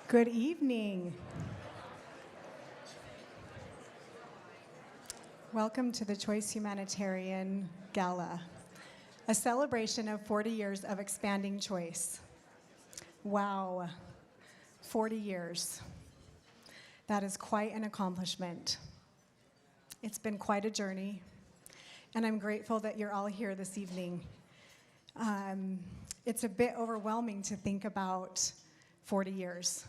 Good evening. Welcome to the CHOICE Humanitarian Gala, a celebration of 40 years of expanding choice. Wow, 40 years. That is quite an accomplishment. It's been quite a journey, and I'm grateful that you're all here this evening. It's a bit overwhelming to think about 40 years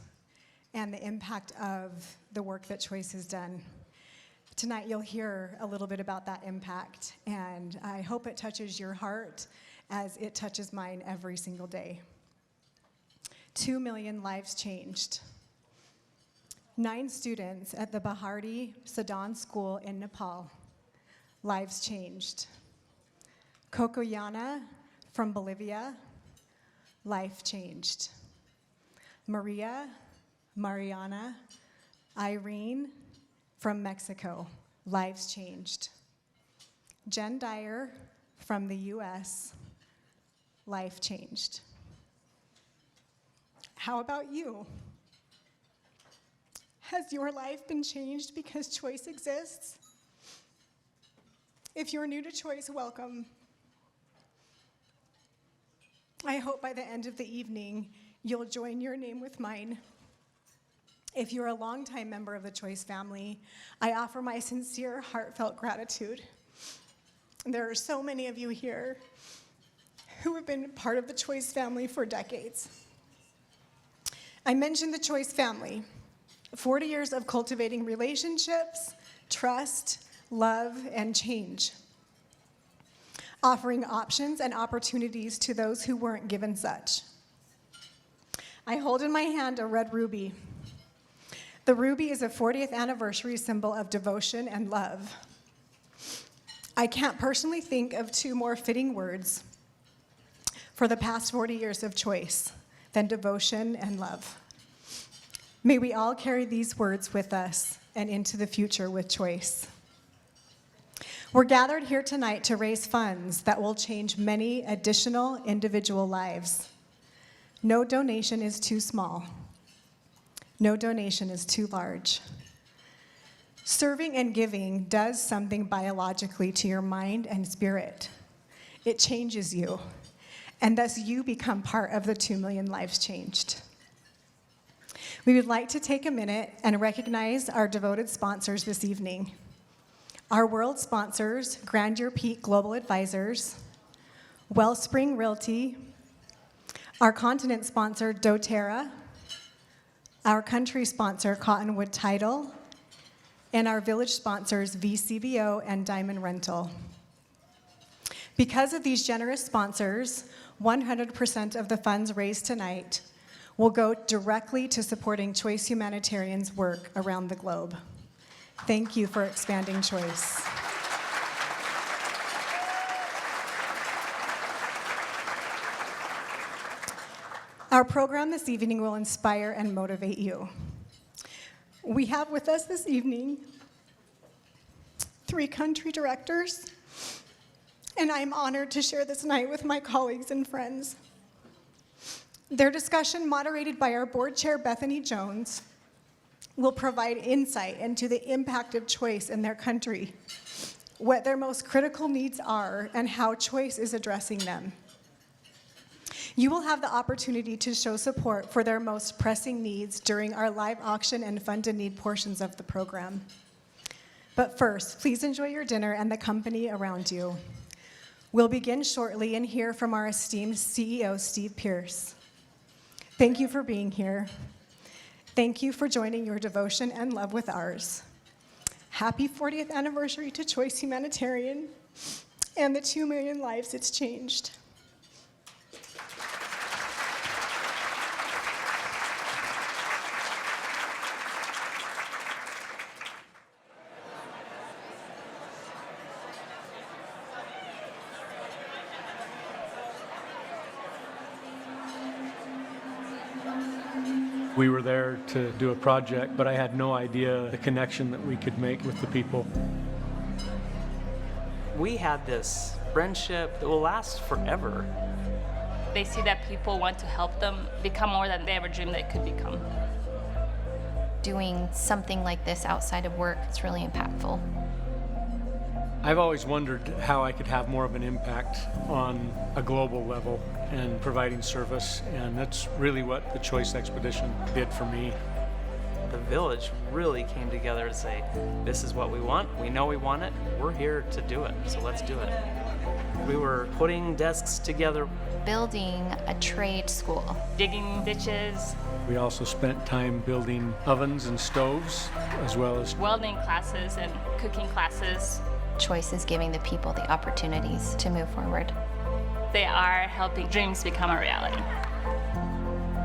and the impact of the work that CHOICE has done. Tonight you'll hear a little bit about that impact, and I hope it touches your heart as it touches mine every single day. 2 million lives changed. 9 students at the Behle Sadan School in Nepal, lives changed. Cocoyana from Bolivia, life changed. Mariana, Irene from Mexico, lives changed. Jen Dyer from the US, life changed. How about you? Has your life been changed because CHOICE exists? If you're new to CHOICE, welcome. I hope by the end of the evening, you'll join your name with mine. If you're a longtime member of the CHOICE family, I offer my sincere, heartfelt gratitude. There are so many of you here who have been part of the CHOICE family for decades. I mentioned the CHOICE family, 40 years of cultivating relationships, trust, love, and change, offering options and opportunities to those who weren't given such. I hold in my hand a red ruby. The ruby is a 40th anniversary symbol of devotion and love. I can't personally think of 2 more fitting words for the past 40 years of CHOICE than devotion and love. May we all carry these words with us and into the future with CHOICE. We're gathered here tonight to raise funds that will change many additional individual lives. No donation is too small. No donation is too large. Serving and giving does something biologically to your mind and spirit. It changes you, and thus you become part of the 2 million lives changed. We would like to take a minute and recognize our devoted sponsors this evening. Our world sponsors, Grandeur Peak Global Advisors, Wellspring Realty, our continent sponsor, doTERRA, our country sponsor, Cottonwood Title, and our village sponsors, VCBO and Diamond Rental. Because of these generous sponsors, 100% of the funds raised tonight will go directly to supporting CHOICE Humanitarian's work around the globe. Thank you for expanding CHOICE. Our program this evening will inspire and motivate you. We have with us this evening 3 country directors, and I'm honored to share this night with my colleagues and friends. Their discussion, moderated by our board chair, Bethany Jones, will provide insight into the impact of CHOICE in their country, what their most critical needs are, and how CHOICE is addressing them. You will have the opportunity to show support for their most pressing needs during our live auction and Fund to Need portions of the program. But first, please enjoy your dinner and the company around you. We'll begin shortly and hear from our esteemed CEO, Steve Pierce. Thank you for being here. Thank you for joining your devotion and love with ours. Happy 40th anniversary to CHOICE Humanitarian and the 2 million lives it's changed. We were there to do a project, but I had no idea the connection that we could make with the people. We had this friendship that will last forever. They see that people want to help them become more than they ever dreamed they could become. doing something like this outside of work, it's really impactful. I've always wondered how I could have more of an impact on a global level and providing service, and that's really what the Choice Expedition did for me. The village really came together to say, this is what we want, we know we want it, we're here to do it, so let's do it. We were putting desks together, Building a trade school. Digging ditches, We also spent time building ovens and stoves, as well as welding classes, and cooking classes. Choice is giving the people the opportunities to move forward. They are helping dreams become a reality.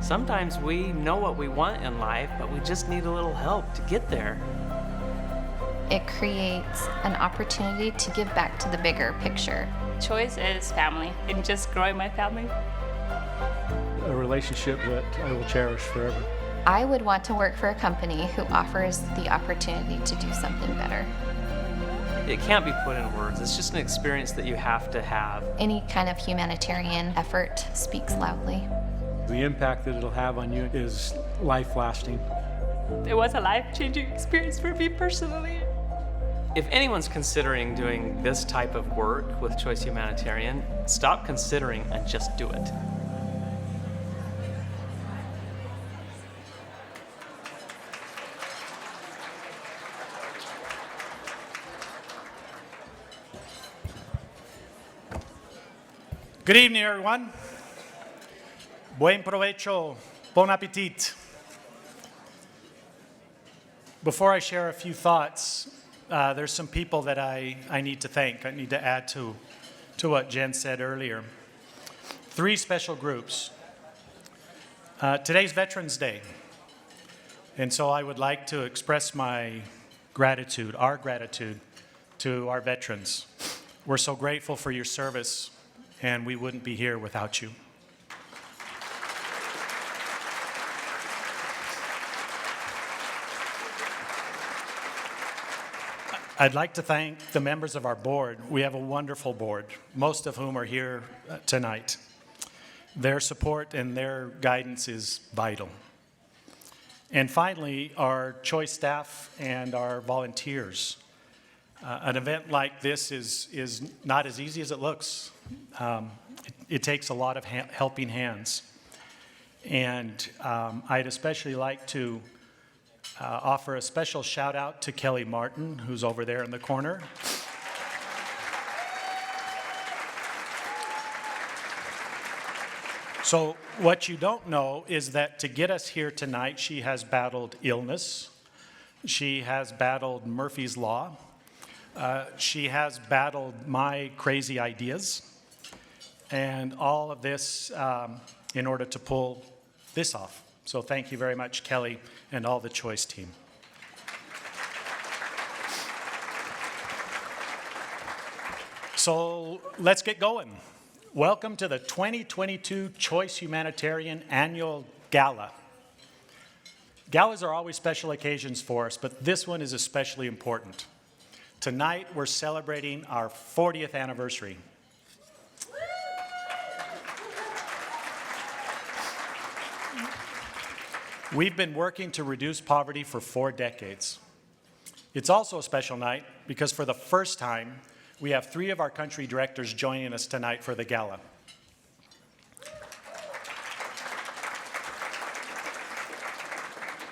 Sometimes we know what we want in life, but we just need a little help to get there. It creates an opportunity to give back to the bigger picture. Choice is family, and just growing my family. a relationship that I will cherish forever. I would want to work for a company who offers the opportunity to do something better. It can't be put in words. It's just an experience that you have to have. Any kind of humanitarian effort speaks loudly. The impact that it'll have on you is life-lasting. It was a life-changing experience for me personally. If anyone's considering doing this type of work with Choice Humanitarian, stop considering and just do it. Good evening, everyone. Buen provecho, bon appetit. Before I share a few thoughts, there's some people that I need to thank. I need to add to what Jen said earlier. 3 special groups. Today's Veterans Day, and so I would like to express my gratitude, our gratitude, to our veterans. We're so grateful for your service, and we wouldn't be here without you. I'd like to thank the members of our board. We have a wonderful board, most of whom are here tonight. Their support and their guidance is vital. And finally, our Choice staff and our volunteers. An event like this is not as easy as it looks. It takes a lot of helping hands. And I'd especially like to offer a special shout out to Kelly Martin, who's over there in the corner. So what you don't know is that to get us here tonight, she has battled illness. She has battled Murphy's Law. She has battled my crazy ideas. And all of this in order to pull this off. So thank you very much, Kelly, and all the Choice team. So let's get going. Welcome to the 2022 Choice Humanitarian Annual Gala. Galas are always special occasions for us, but this one is especially important. Tonight, we're celebrating our 40th anniversary. We've been working to reduce poverty for 4 decades. It's also a special night because for the first time, we have 3 of our country directors joining us tonight for the gala.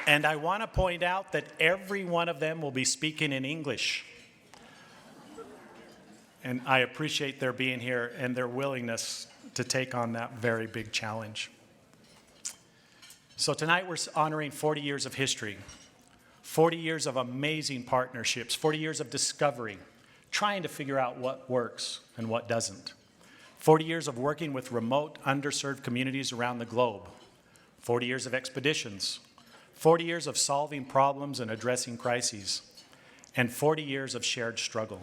And I want to point out that every one of them will be speaking in English. And I appreciate their being here and their willingness to take on that very big challenge. So tonight we're honoring 40 years of history, 40 years of amazing partnerships, 40 years of discovery, trying to figure out what works and what doesn't. 40 years of working with remote, underserved communities around the globe. 40 years of expeditions. 40 years of solving problems and addressing crises. And 40 years of shared struggle.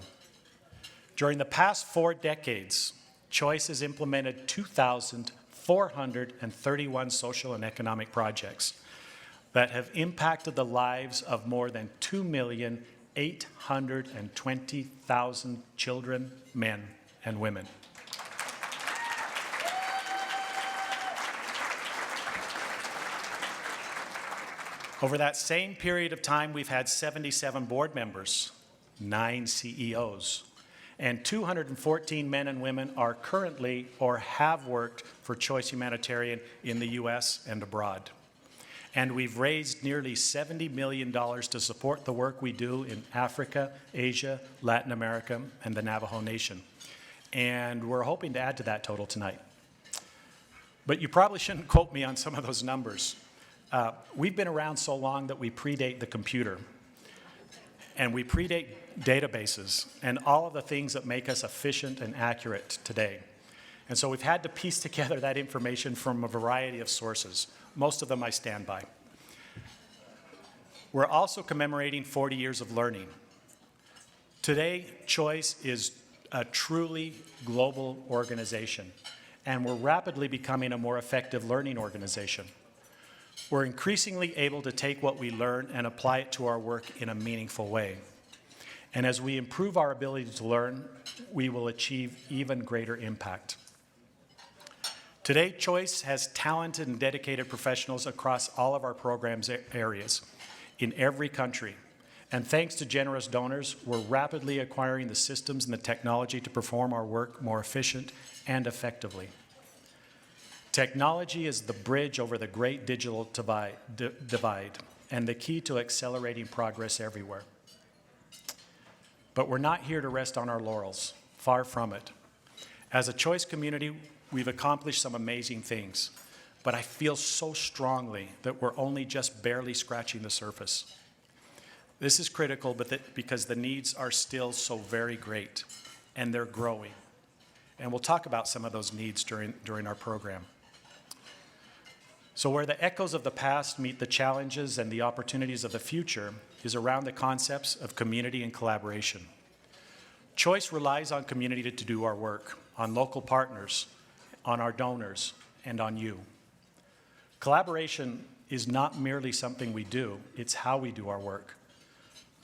During the past 4 decades, Choice has implemented 2,431 social and economic projects that have impacted the lives of more than 2,820,000 children, men, and women. Over that same period of time, we've had 77 board members, 9 CEOs, and 214 men and women are currently or have worked for CHOICE Humanitarian in the U.S. and abroad. And we've raised nearly $70 million to support the work we do in Africa, Asia, Latin America, and the Navajo Nation. And we're hoping to add to that total tonight. But you probably shouldn't quote me on some of those numbers. We've been around so long that we predate the computer. And we predate databases and all of the things that make us efficient and accurate today. And so we've had to piece together that information from a variety of sources. Most of them I stand by. We're also commemorating 40 years of learning. Today, CHOICE is a truly global organization, and we're rapidly becoming a more effective learning organization. We're increasingly able to take what we learn and apply it to our work in a meaningful way. And as we improve our ability to learn, we will achieve even greater impact. Today, CHOICE has talented and dedicated professionals across all of our programs areas in every country. And thanks to generous donors, we're rapidly acquiring the systems and the technology to perform our work more efficient and effectively. Technology is the bridge over the great digital divide and the key to accelerating progress everywhere. But we're not here to rest on our laurels, far from it. As a CHOICE community, we've accomplished some amazing things, but I feel so strongly that we're only just barely scratching the surface. This is critical because the needs are still so very great, and they're growing. And we'll talk about some of those needs during our program. So where the echoes of the past meet the challenges and the opportunities of the future is around the concepts of community and collaboration. CHOICE relies on community to do our work, on local partners, on our donors, and on you. Collaboration is not merely something we do, it's how we do our work.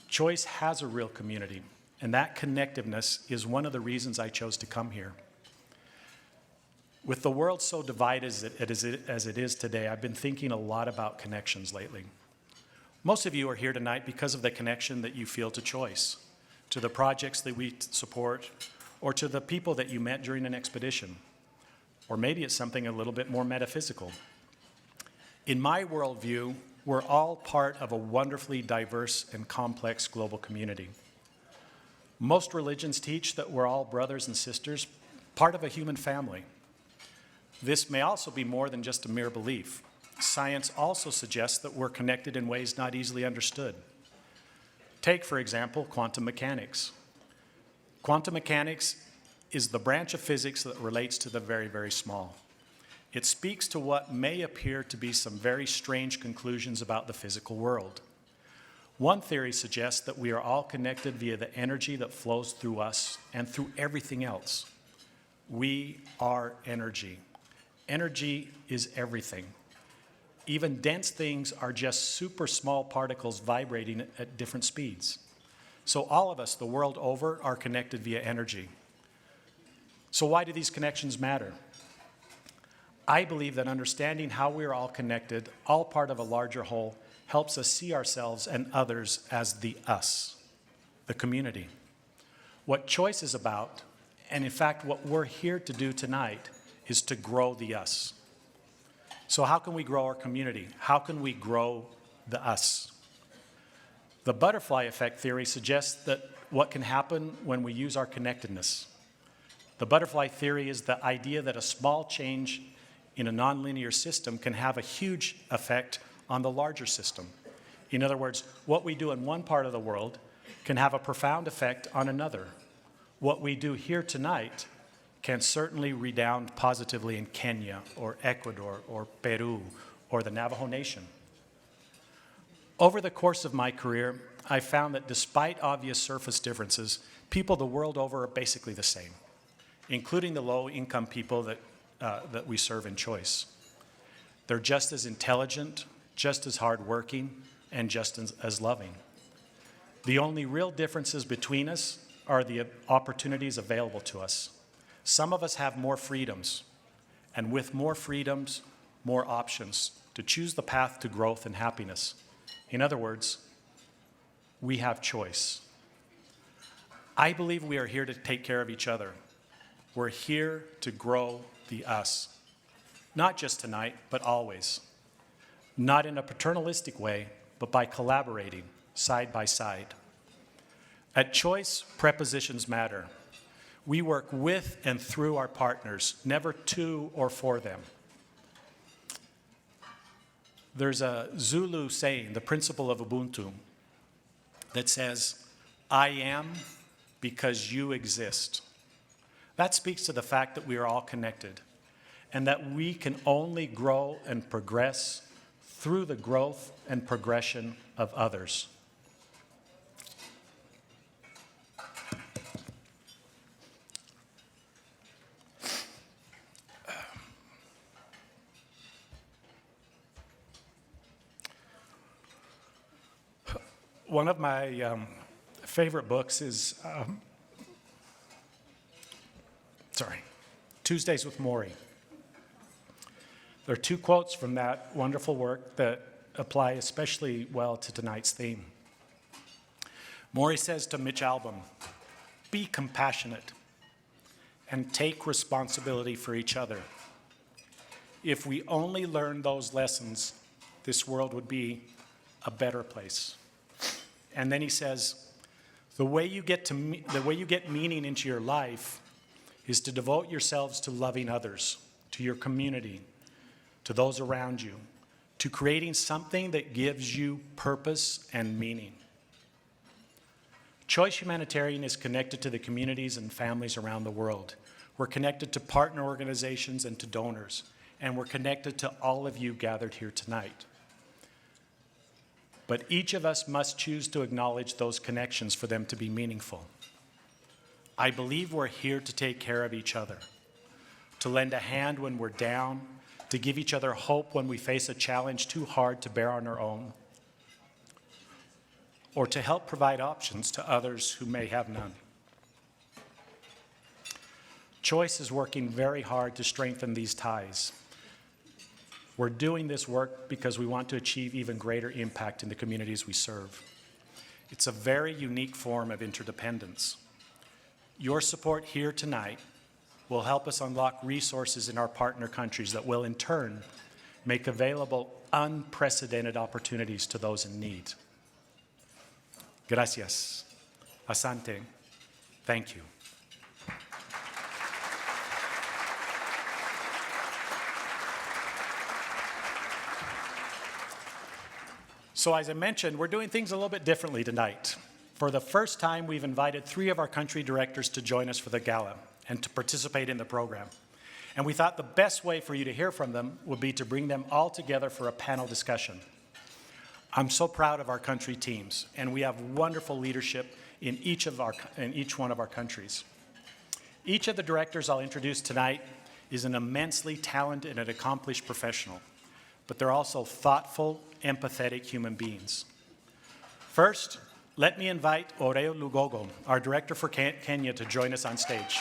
CHOICE has a real community, and that connectiveness is one of the reasons I chose to come here. With the world so divided as it is today, I've been thinking a lot about connections lately. Most of you are here tonight because of the connection that you feel to CHOICE, to the projects that we support, or to the people that you met during an expedition. Or maybe it's something a little bit more metaphysical. In my worldview, we're all part of a wonderfully diverse and complex global community. Most religions teach that we're all brothers and sisters, part of a human family. This may also be more than just a mere belief. Science also suggests that we're connected in ways not easily understood. Take, for example, quantum mechanics. Quantum mechanics is the branch of physics that relates to the very, very small. It speaks to what may appear to be some very strange conclusions about the physical world. One theory suggests that we are all connected via the energy that flows through us and through everything else. We are energy. Energy is everything. Even dense things are just super small particles vibrating at different speeds. So all of us, the world over, are connected via energy. So why do these connections matter? I believe that understanding how we are all connected, all part of a larger whole, helps us see ourselves and others as the us, the community. What CHOICE is about, and in fact what we're here to do tonight, is to grow the us. So how can we grow our community? How can we grow the us? The butterfly effect theory suggests that what can happen when we use our connectedness. The butterfly theory is the idea that a small change in a nonlinear system can have a huge effect on the larger system. In other words, what we do in one part of the world can have a profound effect on another. What we do here tonight can certainly redound positively in Kenya or Ecuador or Peru or the Navajo Nation. Over the course of my career, I found that despite obvious surface differences, people the world over are basically the same, including the low-income people that we serve in CHOICE. They're just as intelligent, just as hardworking, and just as loving. The only real differences between us are the opportunities available to us. Some of us have more freedoms, and with more freedoms, more options to choose the path to growth and happiness. In other words, we have choice. I believe we are here to take care of each other. We're here to grow the us. Not just tonight, but always. Not in a paternalistic way, but by collaborating side by side. At Choice, prepositions matter. We work with and through our partners, never to or for them. There's a Zulu saying, the principle of Ubuntu, that says, I am because you exist. That speaks to the fact that we are all connected and that we can only grow and progress through the growth and progression of others. One of my favorite books is, Tuesdays with Morrie. There are two quotes from that wonderful work that apply especially well to tonight's theme. Morrie says to Mitch Albom, be compassionate and take responsibility for each other. If we only learned those lessons, this world would be a better place. And then he says, the way you get meaning into your life is to devote yourselves to loving others, to your community, to those around you, to creating something that gives you purpose and meaning. CHOICE Humanitarian is connected to the communities and families around the world. We're connected to partner organizations and to donors, and we're connected to all of you gathered here tonight. But each of us must choose to acknowledge those connections for them to be meaningful. I believe we're here to take care of each other, to lend a hand when we're down, to give each other hope when we face a challenge too hard to bear on our own, or to help provide options to others who may have none. CHOICE is working very hard to strengthen these ties. We're doing this work because we want to achieve even greater impact in the communities we serve. It's a very unique form of interdependence. Your support here tonight will help us unlock resources in our partner countries that will in turn make available unprecedented opportunities to those in need. Gracias. Asante. Thank you. So as I mentioned, we're doing things a little bit differently tonight. For the first time, we've invited 3 of our country directors to join us for the gala and to participate in the program. And we thought the best way for you to hear from them would be to bring them all together for a panel discussion. I'm so proud of our country teams, and we have wonderful leadership in each one of our countries. Each of the directors I'll introduce tonight is an immensely talented and accomplished professional, but they're also thoughtful, empathetic human beings. First, let me invite Oreo Lugogo, our director for Kenya, to join us on stage.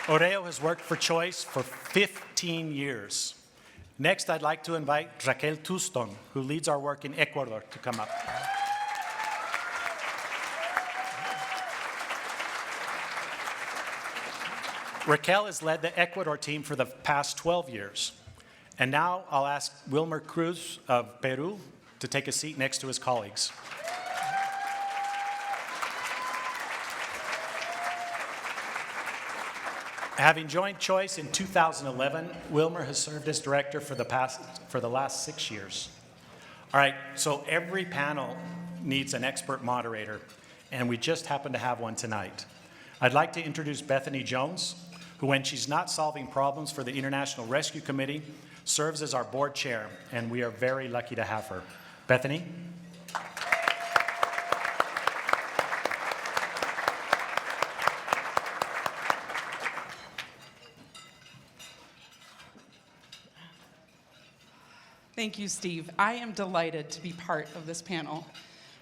Oreo has worked for CHOICE for 15 years. Next, I'd like to invite Raquel Tuston, who leads our work in Ecuador, to come up. Raquel has led the Ecuador team for the past 12 years. And now I'll ask Wilmer Cruz of Peru to take a seat next to his colleagues. Having joined CHOICE in 2011, Wilmer has served as director for the last 6 years. All right, so every panel needs an expert moderator, and we just happen to have one tonight. I'd like to introduce Bethany Jones, who, when she's not solving problems for the International Rescue Committee, serves as our board chair, and we are very lucky to have her. Bethany? Thank you, Steve. I am delighted to be part of this panel.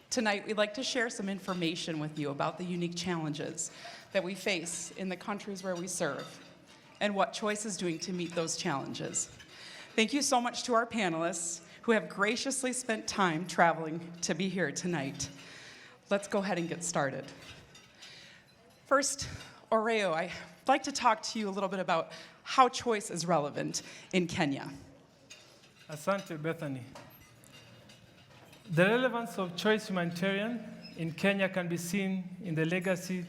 Tonight, we'd like to share some information with you about the unique challenges that we face in the countries where we serve. and what CHOICE is doing to meet those challenges. Thank you so much to our panelists who have graciously spent time traveling to be here tonight. Let's go ahead and get started. First, Oreo, I'd like to talk to you a little bit about how CHOICE is relevant in Kenya. Asante, Bethany. The relevance of CHOICE Humanitarian in Kenya can be seen in the legacy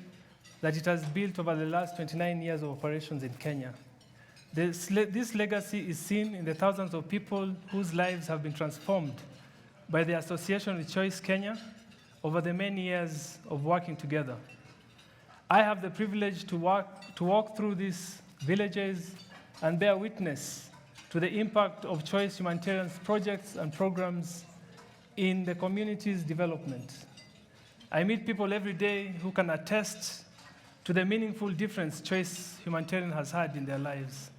that it has built over the last 29 years of operations in Kenya. This legacy is seen in the thousands of people whose lives have been transformed by the association with CHOICE Kenya over the many years of working together. I have the privilege to walk through these villages and bear witness to the impact of CHOICE Humanitarian's projects and programs in the community's development. I meet people every day who can attest to the meaningful difference CHOICE Humanitarian has had in their lives.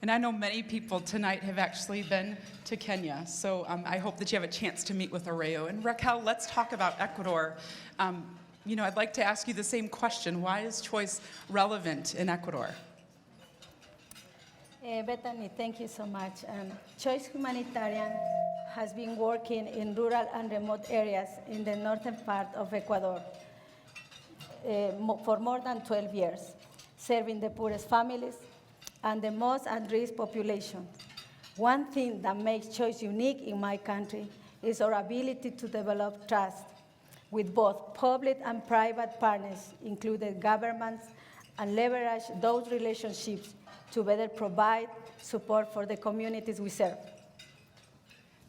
And I know many people tonight have actually been to Kenya, so I hope that you have a chance to meet with Oreo. And Raquel, let's talk about Ecuador. I'd like to ask you the same question. Why is CHOICE relevant in Ecuador? Bethany, thank you so much. CHOICE Humanitarian has been working in rural and remote areas in the northern part of Ecuador for more than 12 years, serving the poorest families and the most at-risk population. One thing that makes CHOICE unique in my country is our ability to develop trust with both public and private partners, including governments, and leverage those relationships to better provide support for the communities we serve.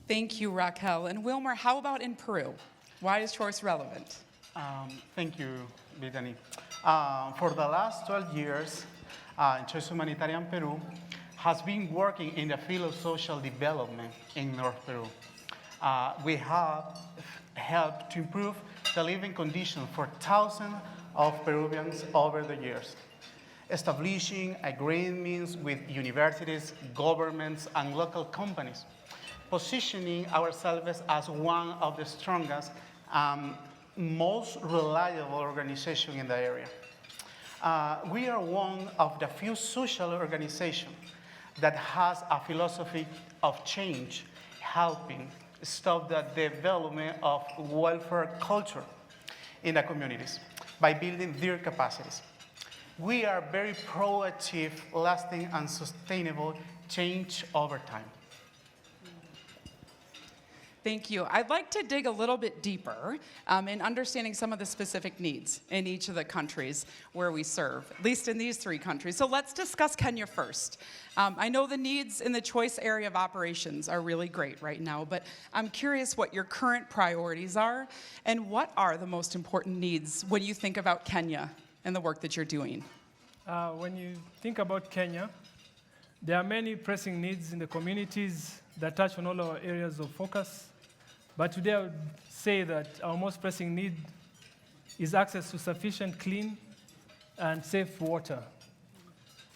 Thank you, Raquel. And Wilmer, how about in Peru? Why is CHOICE relevant? Thank you, Bethany. For the last 12 years, CHOICE Humanitarian Peru has been working in the field of social development in North Peru. We have helped to improve the living conditions for thousands of Peruvians over the years, establishing agreements with universities, governments, and local companies, positioning ourselves as one of the strongest, most reliable organizations in the area. We are one of the few social organizations that has a philosophy of change, helping stop the development of welfare culture in the communities by building their capacities. We are very proactive, lasting, and sustainable change over time. Thank you. I'd like to dig a little bit deeper in understanding some of the specific needs in each of the countries where we serve, at least in these 3 countries. So let's discuss Kenya first. I know the needs in the CHOICE area of operations are really great right now, but I'm curious what your current priorities are and what are the most important needs when you think about Kenya and the work that you're doing. When you think about Kenya, there are many pressing needs in the communities that touch on all our areas of focus. But today I would say that our most pressing need is access to sufficient, clean, and safe water.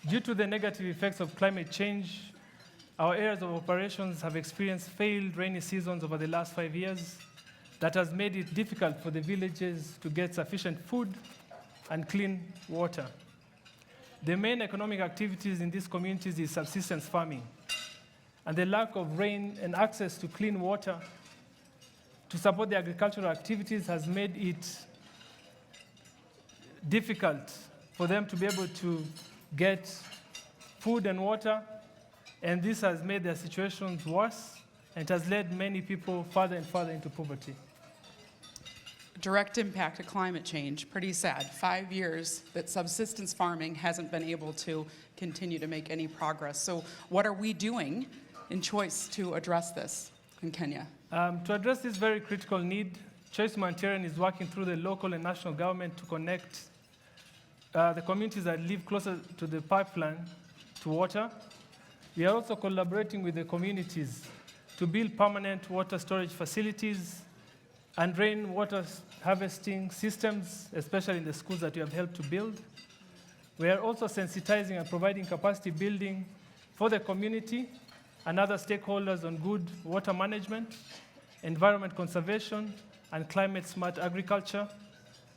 Due to the negative effects of climate change, our areas of operations have experienced failed rainy seasons over the last 5 years that has made it difficult for the villages to get sufficient food and clean water. The main economic activities in these communities is subsistence farming, and the lack of rain and access to clean water to support the agricultural activities has made it difficult for them to be able to get food and water, and this has made their situations worse, and it has led many people further and further into poverty. Direct impact of climate change, pretty sad. 5 years that subsistence farming hasn't been able to continue to make any progress. So what are we doing in CHOICE to address this in Kenya? To address this very critical need, CHOICE Humanitarian is working through the local and national government to connect the communities that live closer to the pipeline to water. We are also collaborating with the communities to build permanent water storage facilities and rainwater harvesting systems, especially in the schools that we have helped to build. We are also sensitizing and providing capacity building for the community and other stakeholders on good water management, environment conservation, and climate-smart agriculture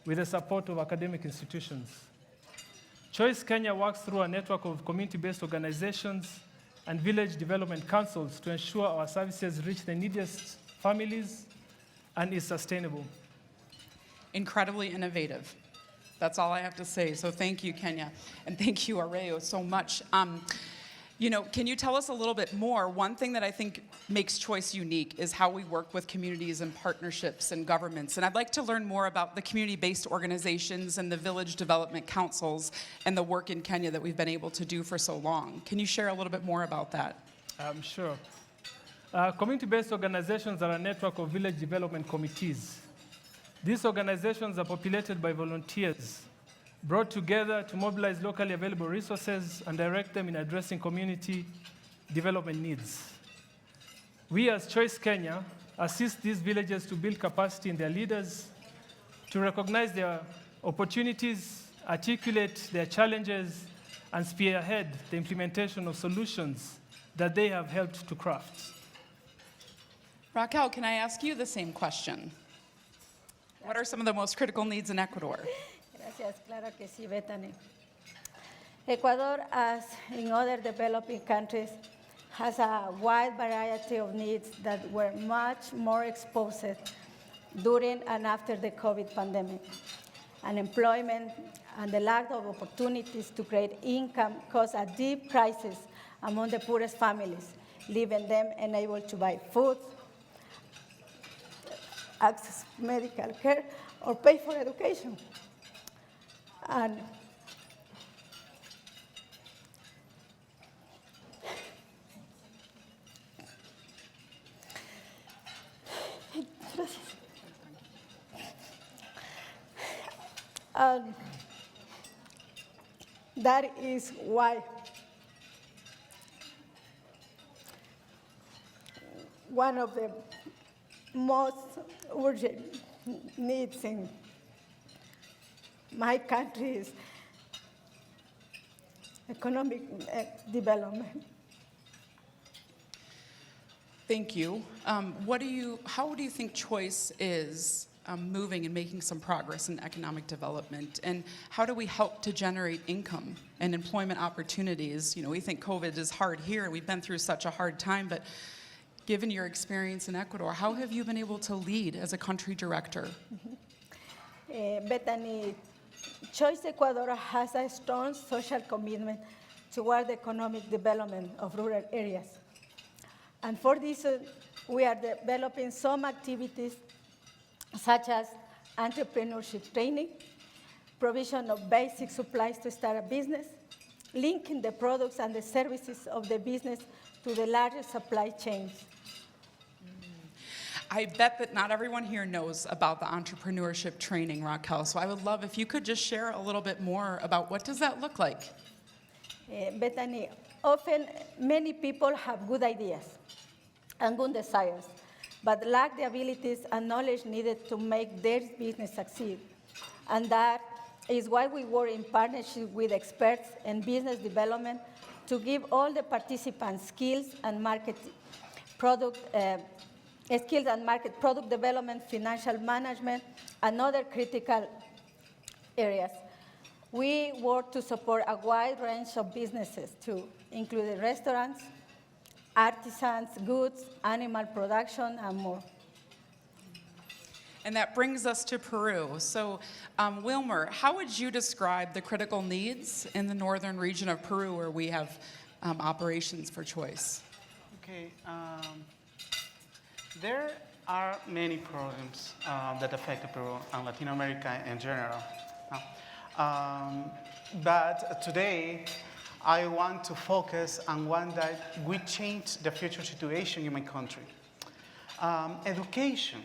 with the support of academic institutions. Choice Kenya works through a network of community-based organizations and village development councils to ensure our services reach the neediest families and is sustainable. Incredibly innovative. That's all I have to say. So thank you, Kenya. And thank you, Areo, so much. Can you tell us a little bit more? One thing that I think makes CHOICE unique is how we work with communities and partnerships and governments. And I'd like to learn more about the community-based organizations and the village development councils and the work in Kenya that we've been able to do for so long. Can you share a little bit more about that? Sure. Community-based organizations are a network of village development committees. These organizations are populated by volunteers, brought together to mobilize locally available resources and direct them in addressing community development needs. We as CHOICE Kenya assist these villages to build capacity in their leaders, to recognize their opportunities, articulate their challenges, and spearhead the implementation of solutions that they have helped to craft. Raquel, can I ask you the same question? What are some of the most critical needs in Ecuador? Gracias, claro que sí, Bethany. Ecuador, as in other developing countries, has a wide variety of needs that were much more exposed during and after the COVID pandemic. Unemployment and the lack of opportunities to create income caused a deep crisis among the poorest families, leaving them unable to buy food, access medical care, or pay for education. And that is why one of the most urgent needs in my country is economic development. Thank you. How do you think CHOICE is moving and making some progress in economic development? And how do we help to generate income and employment opportunities? We think COVID is hard here. We've been through such a hard time, but given your experience in Ecuador, how have you been able to lead as a country director? Bethany, CHOICE Ecuador has a strong social commitment toward the economic development of rural areas. And for this, we are developing some activities such as entrepreneurship training, provision of basic supplies to start a business, linking the products and the services of the business to the larger supply chains. I bet that not everyone here knows about the entrepreneurship training, Raquel, so I would love if you could just share a little bit more about what does that look like? Bethany, often many people have good ideas and good desires, but lack the abilities and knowledge needed to make their business succeed. And that is why we work in partnership with experts in business development to give all the participants skills and market product development, financial management, and other critical areas. We work to support a wide range of businesses too, including restaurants, artisans, goods, animal production, and more. And that brings us to Peru. So, Wilmer, how would you describe the critical needs in the northern region of Peru where we have operations for CHOICE? Okay, there are many problems that affect Peru and Latin America in general. But today, I want to focus on one that will change the future situation in my country. Education.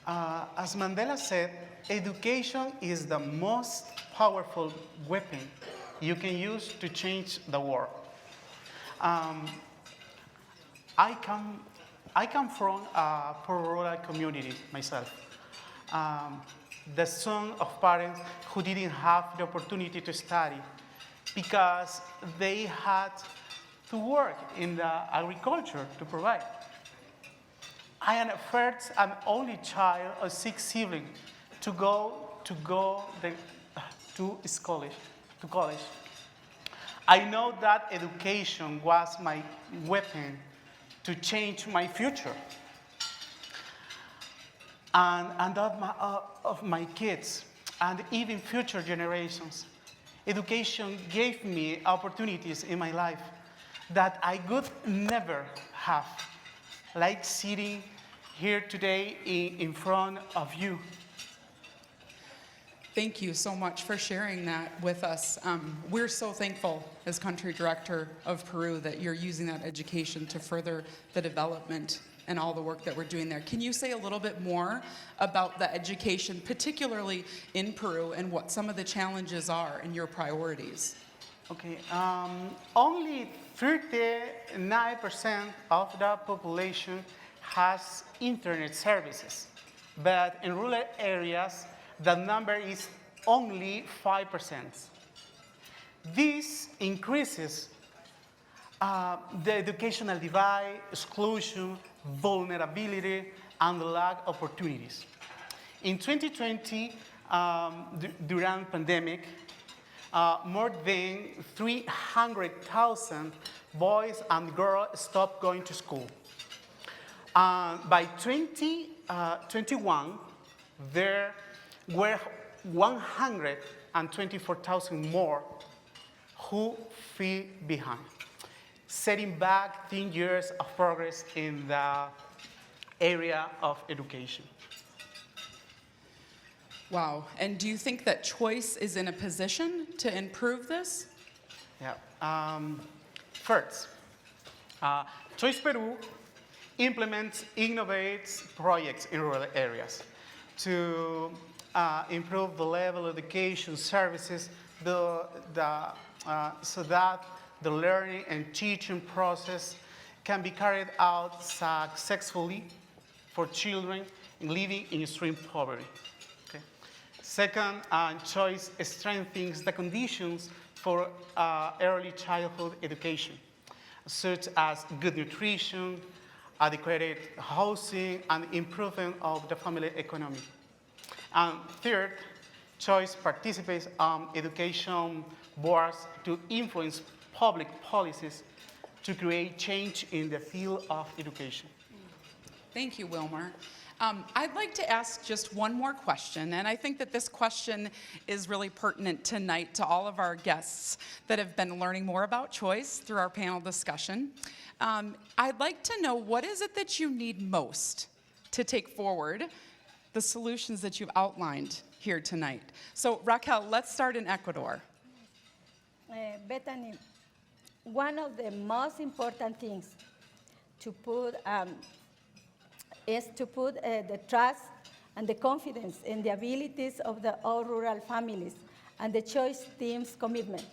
As Mandela said, education is the most powerful weapon you can use to change the world. I come from a poor rural community myself. The son of parents who didn't have the opportunity to study because they had to work in the agriculture to provide. I am the first and only child of 6 siblings to go to college. to college, I know that education was my weapon to change my future and of my kids and even future generations. Education gave me opportunities in my life that I would never have, like sitting here today in front of you. Thank you so much for sharing that with us. We're so thankful as country director of Peru that you're using that education to further the development and all the work that we're doing there. Can you say a little bit more about the education, particularly in Peru, and what some of the challenges are and your priorities? Okay, only 39% of the population has internet services, but in rural areas, the number is only 5%. This increases the educational divide, exclusion, vulnerability, and lack of opportunities. In 2020, during the pandemic, more than 300,000 boys and girls stopped going to school. By 2021, there were 124,000 more who fell behind, setting back 10 years of progress in the area of education. Wow, and do you think that CHOICE is in a position to improve this? Yeah. First, CHOICE Peru implements, innovates projects in rural areas to improve the level of education services so that the learning and teaching process can be carried out successfully for children living in extreme poverty. Okay. Second, CHOICE strengthens the conditions for early childhood education, such as good nutrition, adequate housing, and improvement of the family economy. And third, CHOICE participates on education boards to influence public policies to create change in the field of education. Thank you, Wilmer. I'd like to ask just one more question, and I think that this question is really pertinent tonight to all of our guests that have been learning more about CHOICE through our panel discussion. I'd like to know, what is it that you need most to take forward the solutions that you've outlined here tonight? So Raquel, let's start in Ecuador. Bethany, one of the most important things to put is to put the trust and the confidence in the abilities of all rural families and the CHOICE team's commitment.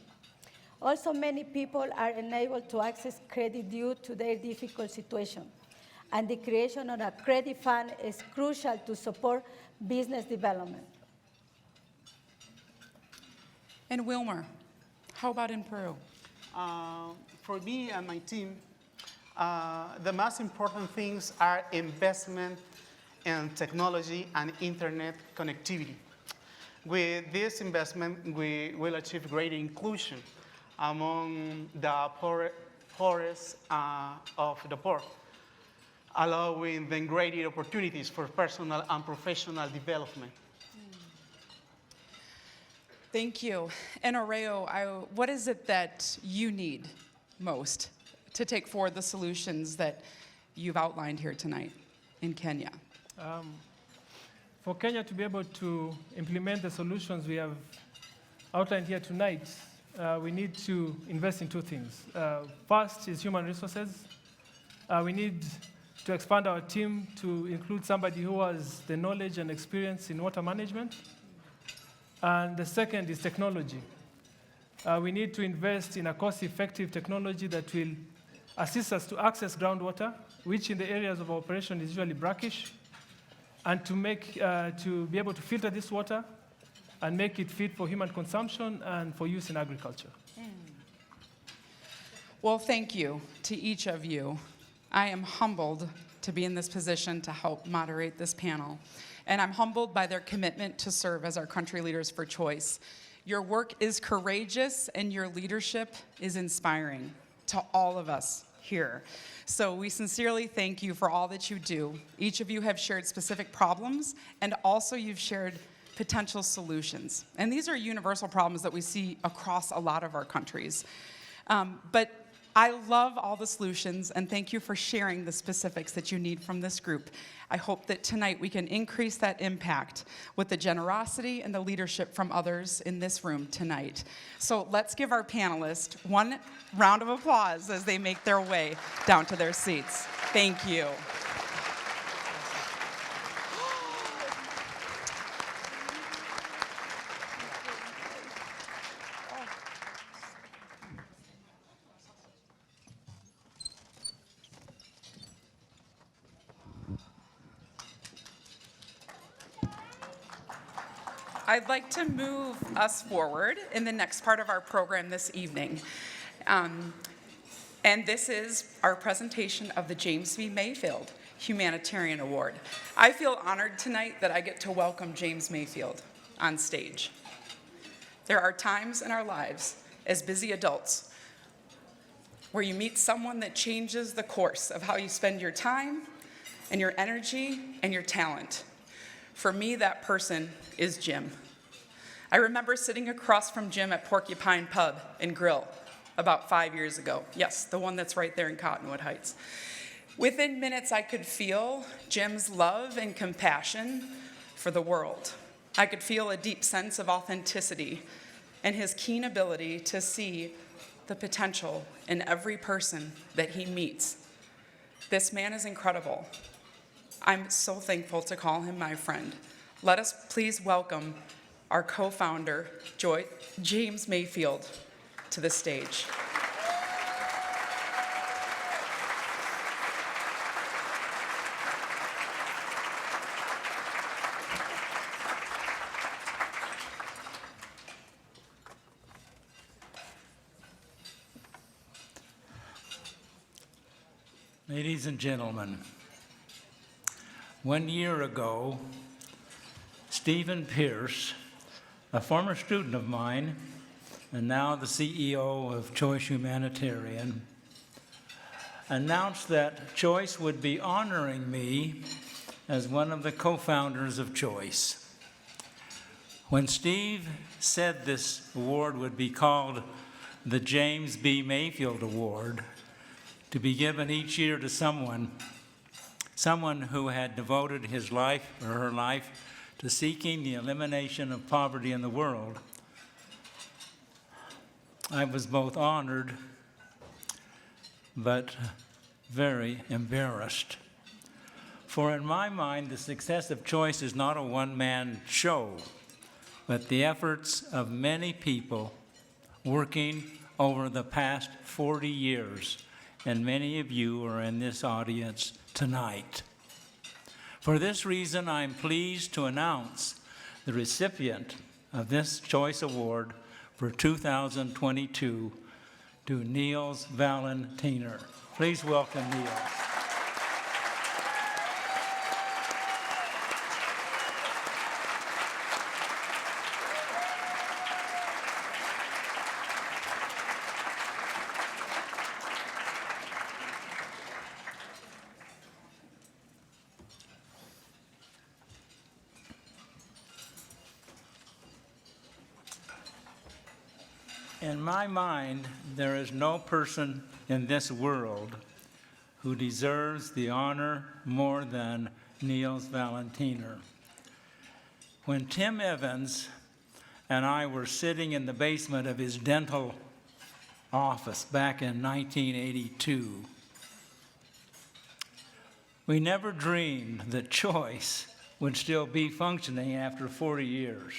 Also, many people are unable to access credit due to their difficult situation, and the creation of a credit fund is crucial to support business development. And Wilmer, how about in Peru? For me and my team, the most important things are investment in technology and internet connectivity. With this investment, we will achieve greater inclusion among the poorest of the poor, allowing them greater opportunities for personal and professional development. Thank you. And Oreo, what is it that you need most to take forward the solutions that you've outlined here tonight in Kenya? For Kenya to be able to implement the solutions we have outlined here tonight, we need to invest in two things. First is human resources. We need to expand our team to include somebody who has the knowledge and experience in water management. And the second is technology. We need to invest in a cost-effective technology that will assist us to access groundwater, which in the areas of operation is usually brackish, and to be able to filter this water and make it fit for human consumption and for use in agriculture. Well, thank you to each of you. I am humbled to be in this position to help moderate this panel. And I'm humbled by their commitment to serve as our country leaders for CHOICE. Your work is courageous and your leadership is inspiring to all of us here. So we sincerely thank you for all that you do. Each of you have shared specific problems, and also you've shared potential solutions. And these are universal problems that we see across a lot of our countries. But I love all the solutions, and thank you for sharing the specifics that you need from this group. I hope that tonight we can increase that impact with the generosity and the leadership from others in this room tonight. So let's give our panelists one round of applause as they make their way down to their seats. Thank you. I'd like to move us forward in the next part of our program this evening. And this is our presentation of the James V. Mayfield Humanitarian Award. I feel honored tonight that I get to welcome James Mayfield on stage. There are times in our lives as busy adults where you meet someone that changes the course of how you spend your time and your energy and your talent. For me, that person is Jim. I remember sitting across from Jim at Porcupine Pub and Grill about 5 years ago. Yes, the one that's right there in Cottonwood Heights. Within minutes, I could feel Jim's love and compassion for the world. I could feel a deep sense of authenticity and his keen ability to see the potential in every person that he meets. This man is incredible. I'm so thankful to call him my friend. Let us please welcome our co-founder, James Mayfield, to the stage. Ladies and gentlemen, 1 year ago, Stephen Pierce, a former student of mine, and now the CEO of CHOICE Humanitarian, announced that CHOICE would be honoring me as one of the co-founders of CHOICE. When Steve said this award would be called the James B. Mayfield Award, to be given each year to someone who had devoted his life or her life to seeking the elimination of poverty in the world, I was both honored but very embarrassed. For in my mind, the success of CHOICE is not a one-man show, but the efforts of many people working over the past 40 years, and many of you are in this audience tonight. For this reason, I'm pleased to announce the recipient of this CHOICE Award for 2022 to Niels Valentiner. Please welcome Niels. In my mind, there is no person in this world who deserves the honor more than Niels Valentiner. When Tim Evans and I were sitting in the basement of his dental office back in 1982, we never dreamed that CHOICE would still be functioning after 40 years.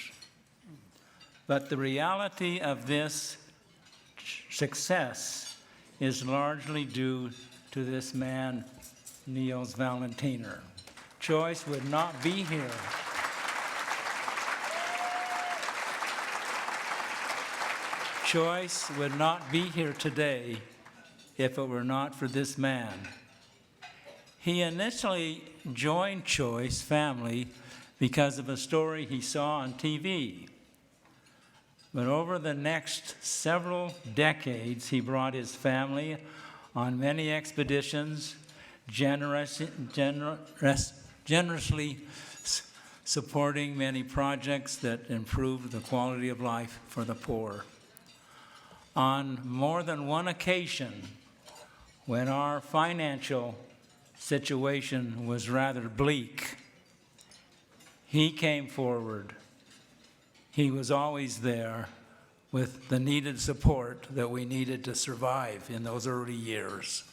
But the reality of this success is largely due to this man, Niels Valentiner. CHOICE would not be here. CHOICE would not be here today if it were not for this man. He initially joined CHOICE family because of a story he saw on TV. But over the next several decades, he brought his family on many expeditions, generously supporting many projects that improved the quality of life for the poor. On more than one occasion, when our financial situation was rather bleak, he came forward. He was always there with the needed support that we needed to survive in those early years.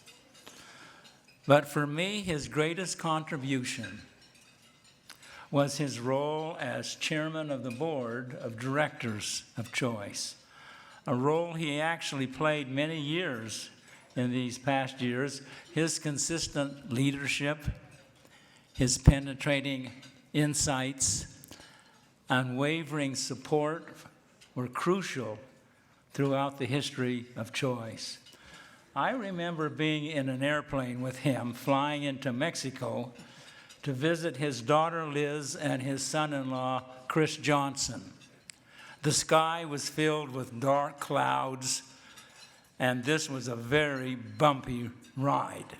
But for me, his greatest contribution was his role as chairman of the board of directors of CHOICE, a role he actually played many years in these past years. His consistent leadership, his penetrating insights, unwavering support were crucial throughout the history of CHOICE. I remember being in an airplane with him flying into Mexico to visit his daughter Liz and his son-in-law Chris Johnson. The sky was filled with dark clouds, and this was a very bumpy ride.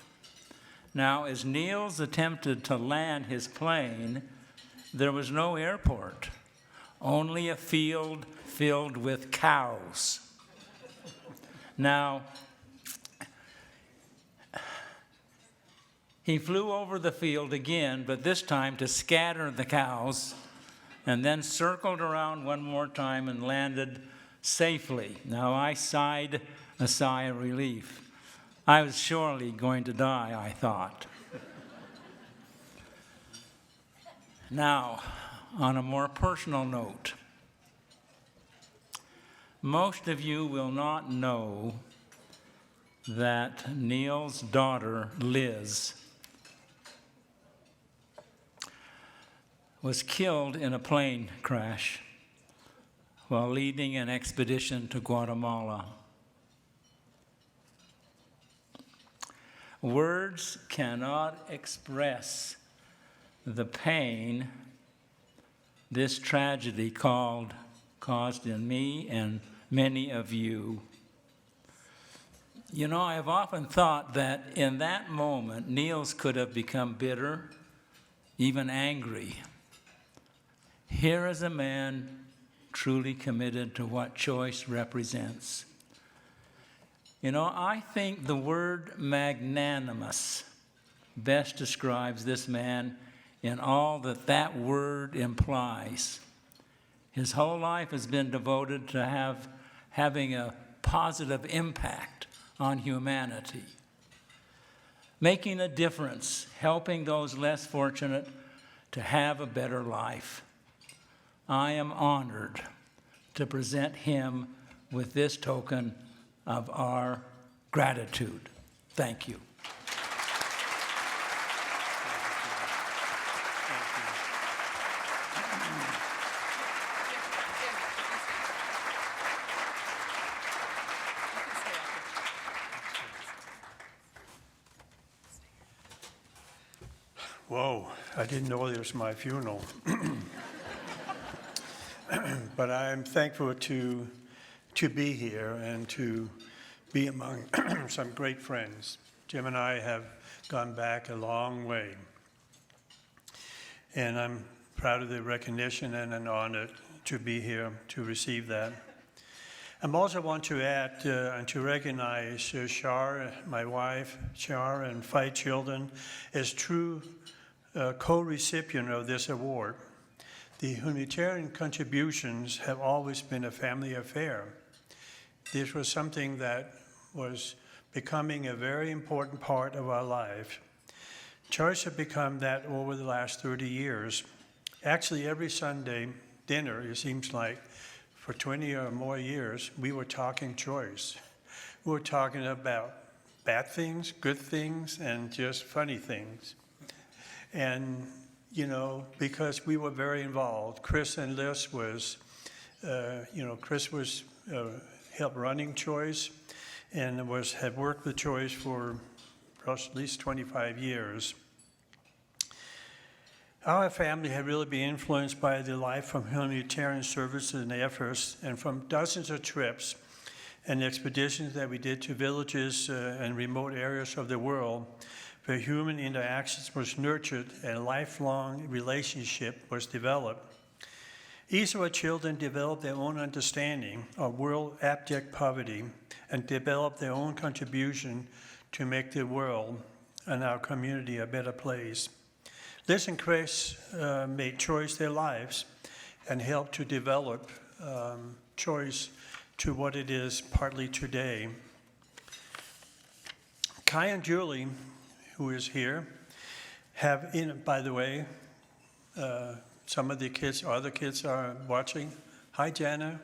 Now, as Niels attempted to land his plane, there was no airport, only a field filled with cows. Now, he flew over the field again, but this time to scatter the cows, and then circled around one more time and landed safely. Now, I sighed a sigh of relief. I was surely going to die, I thought. Now, on a more personal note, most of you will not know that Niels' daughter, Liz, was killed in a plane crash while leading an expedition to Guatemala. Words cannot express the pain this tragedy caused in me and many of you. You know, I've often thought that in that moment, Niels could have become bitter, even angry. Here is a man truly committed to what CHOICE represents. You know, I think the word magnanimous best describes this man in all that that word implies. His whole life has been devoted to having a positive impact on humanity, making a difference, helping those less fortunate to have a better life. I am honored to present him with this token of our gratitude. Thank you. Whoa, I didn't know it was my funeral. But I'm thankful to be here and to be among some great friends. Jim and I have gone back a long way. And I'm proud of the recognition and an honor to be here to receive that. I also want to add and to recognize Shar, my wife, Shar, and 5 children as true co-recipient of this award. The humanitarian contributions have always been a family affair. This was something that was becoming a very important part of our life. CHOICE has become that over the last 30 years. Actually, every Sunday dinner, it seems like, for 20 or more years, we were talking CHOICE. We were talking about bad things, good things, and just funny things. And, you know, because we were very involved. Chris and Liz was, Chris was helped running CHOICE and had worked with CHOICE for at least 25 years. Our family had really been influenced by the life from humanitarian services and efforts, and from dozens of trips and expeditions that we did to villages and remote areas of the world, where human interactions was nurtured and a lifelong relationship was developed. Each of our children developed their own understanding of world abject poverty and developed their own contribution to make the world and our community a better place. Liz and Chris made CHOICE their lives and helped to develop CHOICE to what it is partly today. Kai and Julie, who is here, have, by the way, some of the kids, other kids are watching. Hi, Jana.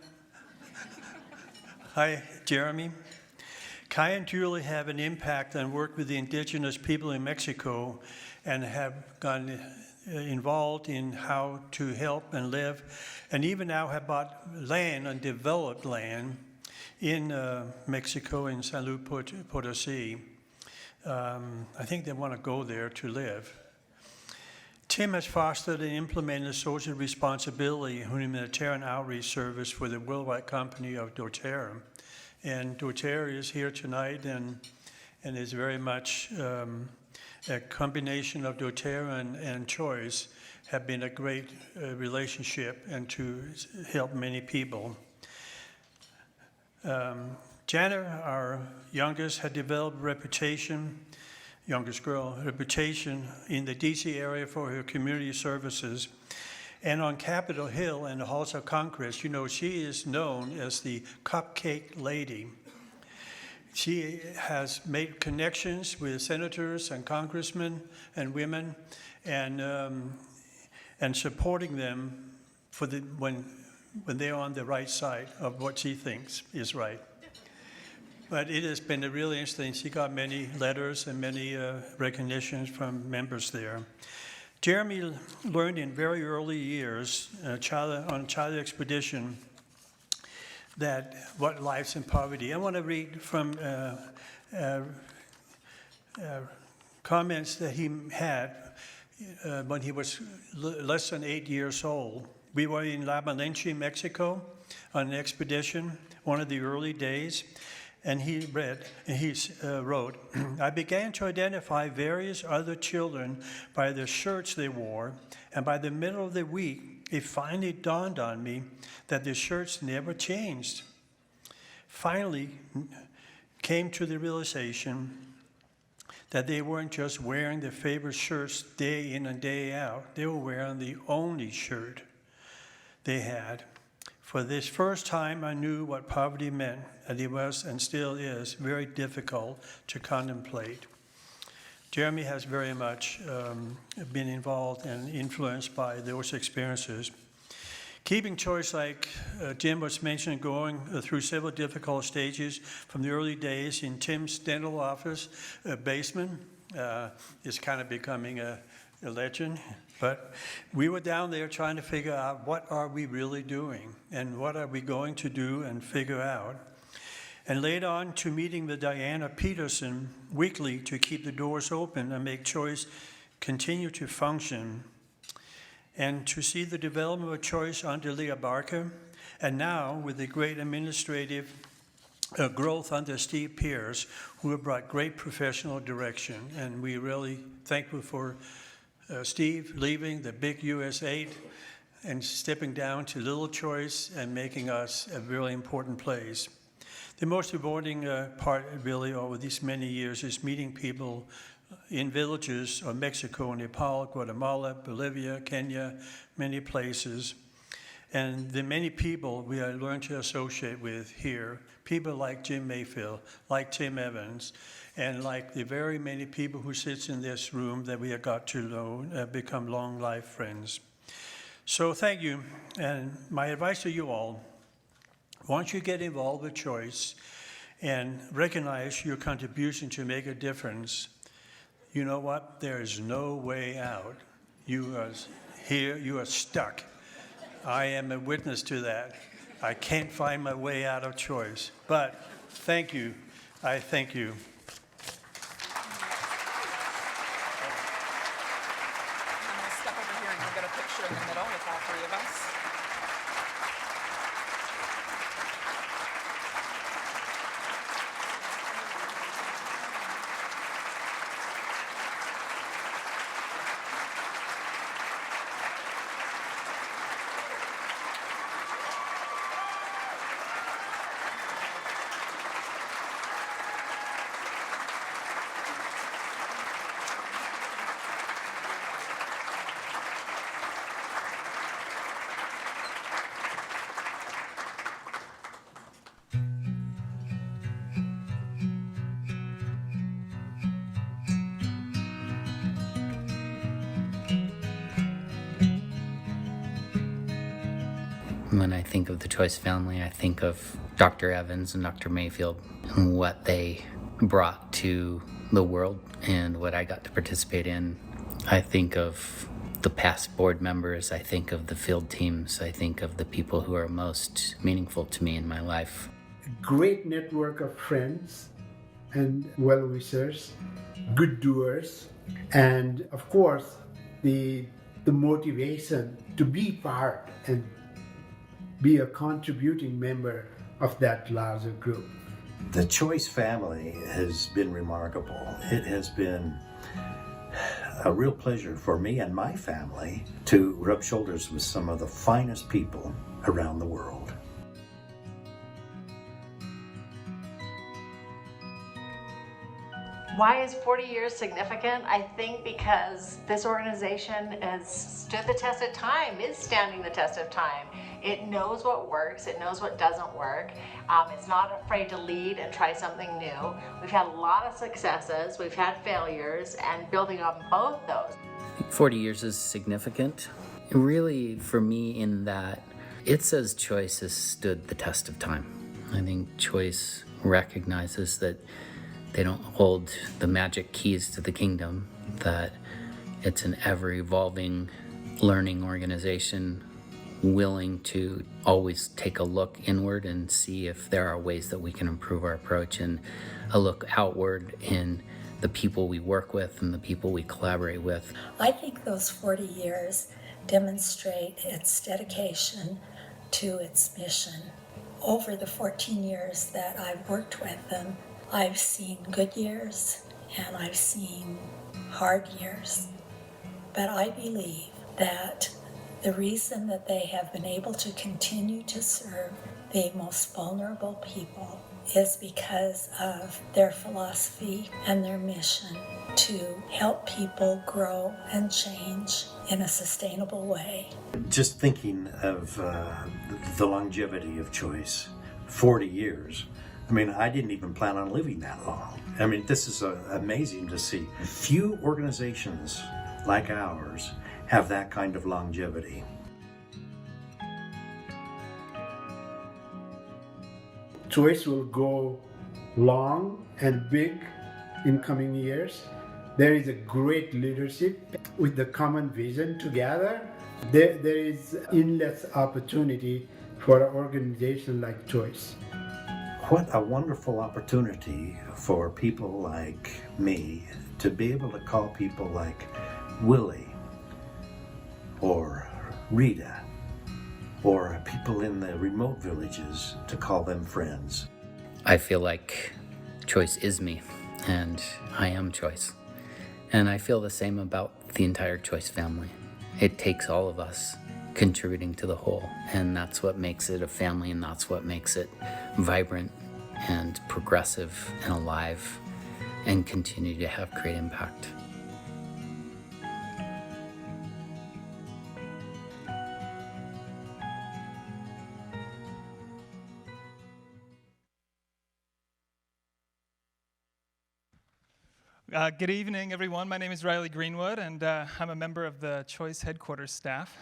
Hi, Jeremy. Kai and Julie have an impact and work with the indigenous people in Mexico and have gotten involved in how to help and live, and even now have bought land and developed land in Mexico, in San Luis Potosí. I think they want to go there to live. Tim has fostered and implemented social responsibility and humanitarian outreach service for the worldwide company of doTERRA. And doTERRA is here tonight and is very much a combination of doTERRA and CHOICE have been a great relationship and to help many people. Jana, our youngest, had developed a reputation, youngest girl, reputation in the DC area for her community services. And on Capitol Hill and the Halls of Congress, you know, she is known as the cupcake lady. She has made connections with senators and congressmen and women and supporting them for when they're on the right side of what she thinks is right. But it has been really interesting. She got many letters and many recognitions from members there. Jeremy learned in very early years on a child expedition that what life's in poverty. I want to read from comments that he had when he was less than 8 years old. We were in La Malinche, Mexico, on an expedition, one of the early days. And he wrote, I began to identify various other children by the shirts they wore, and by the middle of the week, it finally dawned on me that the shirts never changed. Finally, came to the realization that they weren't just wearing their favorite shirts day in and day out. They were wearing the only shirt they had. For this first time, I knew what poverty meant, and it was and still is very difficult to contemplate. Jeremy has very much been involved and influenced by those experiences. Keeping CHOICE, like Jim was mentioning, going through several difficult stages from the early days in Tim's dental office basement is kind of becoming a legend. But we were down there trying to figure out what are we really doing and what are we going to do and figure out. And later on to meeting with Diana Peterson weekly to keep the doors open and make CHOICE continue to function. And to see the development of CHOICE under Leah Barker, and now with the great administrative growth under Steve Pierce, who have brought great professional direction. And we're really thankful for Steve leaving the big US 8 and stepping down to little CHOICE and making us a really important place. The most rewarding part really over these many years is meeting people in villages of Mexico, Nepal, Guatemala, Bolivia, Kenya, many places. And the many people we have learned to associate with here, people like Jim Mayfield, like Tim Evans, and like the very many people who sits in this room that we have got to know, become long life friends. So thank you, and my advice to you all, once you get involved with CHOICE and recognize your contribution to make a difference, you know what? There is no way out. You are here, you are stuck. I am a witness to that. I can't find my way out of CHOICE, but thank you. I thank you. I'm going to step over here When I think of the Choice family, I think of Dr. Evans and Dr. Mayfield and what they brought to the world and what I got to participate in. I think of the past board members, I think of the field teams, I think of the people who are most meaningful to me in my life. A great network of friends and well-wishers, good doers, and of course the motivation to be part and be a contributing member of that larger group. The Choice family has been remarkable. It has been a real pleasure for me and my family to rub shoulders with some of the finest people around the world. Why is 40 years significant? I think because this organization has stood the test of time, is standing the test of time. It knows what works, it knows what doesn't work. It's not afraid to lead and try something new. We've had a lot of successes, we've had failures, and building on both those. I think 40 years is significant, really for me, in that it says Choice has stood the test of time. I think Choice recognizes that they don't hold the magic keys to the kingdom, that it's an ever-evolving learning organization willing to always take a look inward and see if there are ways that we can improve our approach, and a look outward in the people we work with and the people we collaborate with. I think those 40 years demonstrate its dedication to its mission. Over the 14 years that I've worked with them, I've seen good years and I've seen hard years, but I believe that the reason that they have been able to continue to serve the most vulnerable people is because of their philosophy and their mission to help people grow and change in a sustainable way. Just thinking of the longevity of Choice, 40 years. I mean, I didn't even plan on living that long. I mean, this is amazing to see. Few organizations like ours have that kind of longevity. Choice will go long and big in coming years. There is a great leadership with the common vision together. There is endless opportunity for an organization like Choice. What a wonderful opportunity for people like me to be able to call people like Willie or Rita or people in the remote villages to call them friends. I feel like Choice is me, and I am Choice. And I feel the same about the entire Choice family. It takes all of us contributing to the whole, and that's what makes it a family, and that's what makes it vibrant and progressive and alive and continue to have great impact. Good evening, everyone. My name is Greenwood, and I'm a member of the Choice headquarters staff.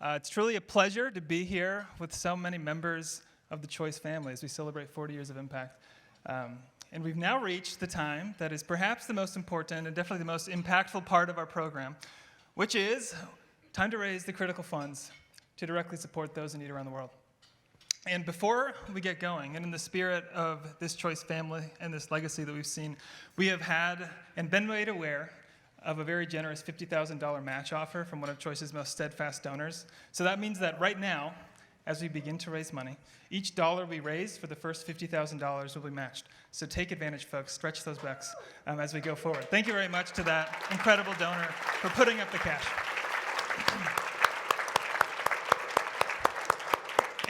It's truly a pleasure to be here with so many members of the Choice family as we celebrate 40 years of impact. And we've now reached the time that is perhaps the most important and definitely the most impactful part of our program, which is time to raise the critical funds to directly support those in need around the world. And before we get going, and in the spirit of this Choice family and this legacy that we've seen, we have had and been made aware of a very generous $50,000 match offer from one of Choice's most steadfast donors. So that means that right now, as we begin to raise money, each dollar we raise for the first $50,000 will be matched. So take advantage, folks. Stretch those bucks as we go forward. Thank you very much to that incredible donor for putting up the cash.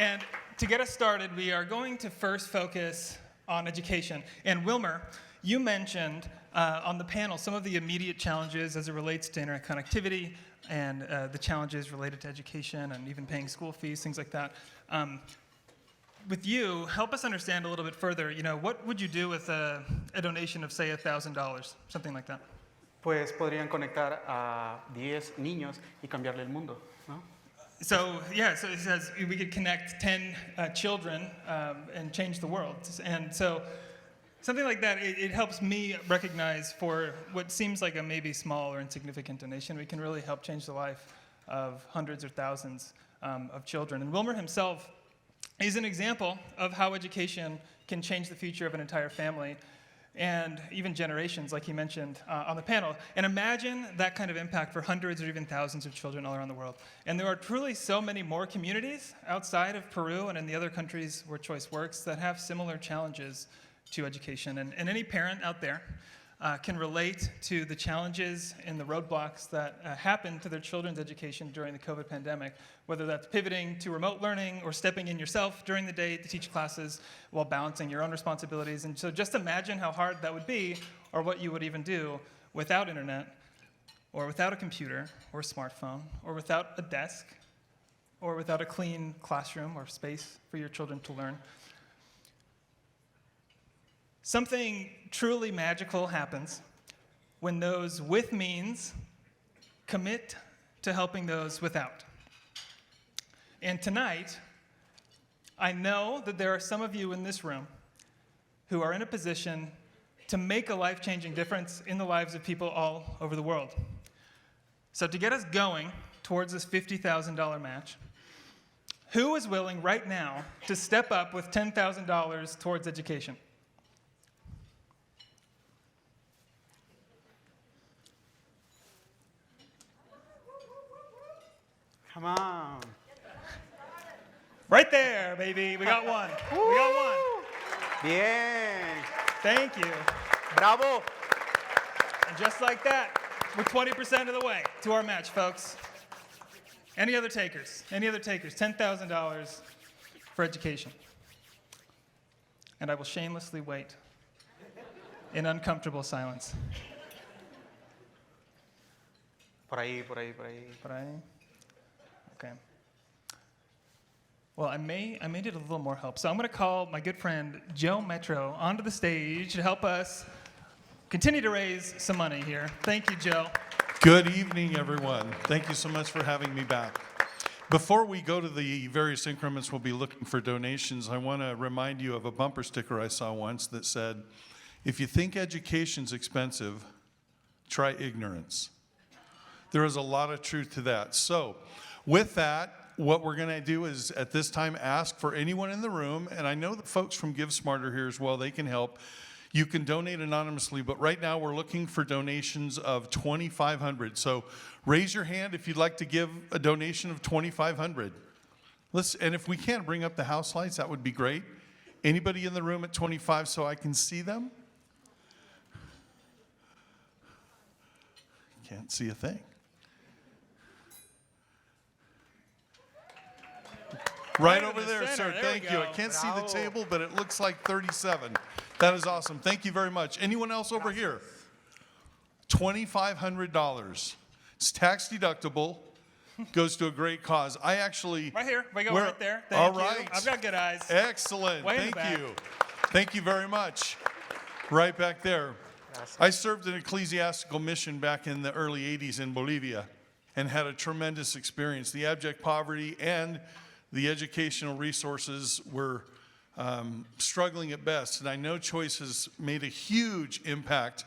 And to get us started, we are going to first focus on education. And Wilmer, you mentioned on the panel some of the immediate challenges as it relates to internet connectivity and the challenges related to education and even paying school fees, things like that. With you, help us understand a little bit further, what would you do with a donation of, say, $1,000, something like that? Pues podrían conectar a 10 niños y cambiarle el mundo, ¿no? So it says we could connect 10 children and change the world. And so something like that, it helps me recognize for what seems like a maybe small or insignificant donation, we can really help change the life of hundreds or thousands of children. And Wilmer himself is an example of how education can change the future of an entire family and even generations, like he mentioned on the panel. And imagine that kind of impact for hundreds or even thousands of children all around the world. And there are truly so many more communities outside of Peru and in the other countries where Choice works that have similar challenges to education. And any parent out there can relate to the challenges and the roadblocks that happen to their children's education during the COVID pandemic, whether that's pivoting to remote learning or stepping in yourself during the day to teach classes while balancing your own responsibilities. And so just imagine how hard that would be, or what you would even do without internet, or without a computer or a smartphone, or without a desk, or without a clean classroom or space for your children to learn. Something truly magical happens when those with means commit to helping those without. And tonight, I know that there are some of you in this room who are in a position to make a life-changing difference in the lives of people all over the world. So to get us going towards this $50,000 match, who is willing right now to step up with $10,000 towards education? Come on. Right there, baby. We got one. We got one. Bien. Thank you. Bravo. And just like that, we're 20% of the way to our match, folks. Any other takers? Any other takers? $10,000 for education. And I will shamelessly wait in uncomfortable silence. Por ahí. Por ahí. Okay. Well, I may need a little more help. So I'm going to call my good friend Joe Metro onto the stage to help us continue to raise some money here. Thank you, Joe. Good evening, everyone. Thank you so much for having me back. Before we go to the various increments, we'll be looking for donations. I want to remind you of a bumper sticker I saw once that said, if you think education's expensive, try ignorance. There is a lot of truth to that. So, with that, what we're going to do is at this time ask for anyone in the room, and I know that folks from Give Smart are here as well, they can help. You can donate anonymously, but right now we're looking for donations of $2,500. So raise your hand if you'd like to give a donation of $2,500. And if we can bring up the house lights, that would be great. Anybody in the room at 25 so I can see them? Can't see a thing. Right over there, sir. Thank you. I can't see the table, but it looks like 37. That is awesome. Thank you very much. Anyone else over here? $2,500. It's tax deductible. Goes to a great cause. I actually... Right here. We go right there. Thank all you. right. I've got good eyes. Excellent. Thank you. Thank you very much. Right back there. I served an ecclesiastical mission back in the early 80s in Bolivia and had a tremendous experience. The abject poverty and the educational resources were struggling at best. And I know Choice has made a huge impact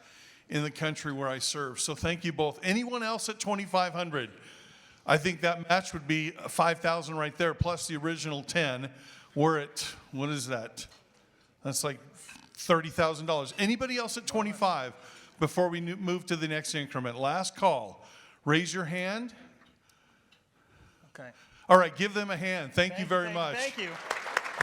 in the country where I serve. So thank you both. Anyone else at $2,500? I think that match would be $5,000 right there, plus the original 10. We're at, what is that? That's like $30,000. Anybody else at 25 before we move to the next increment? Last call. Raise your hand. Okay. All right, give them a hand. Thank you very much. Thank you.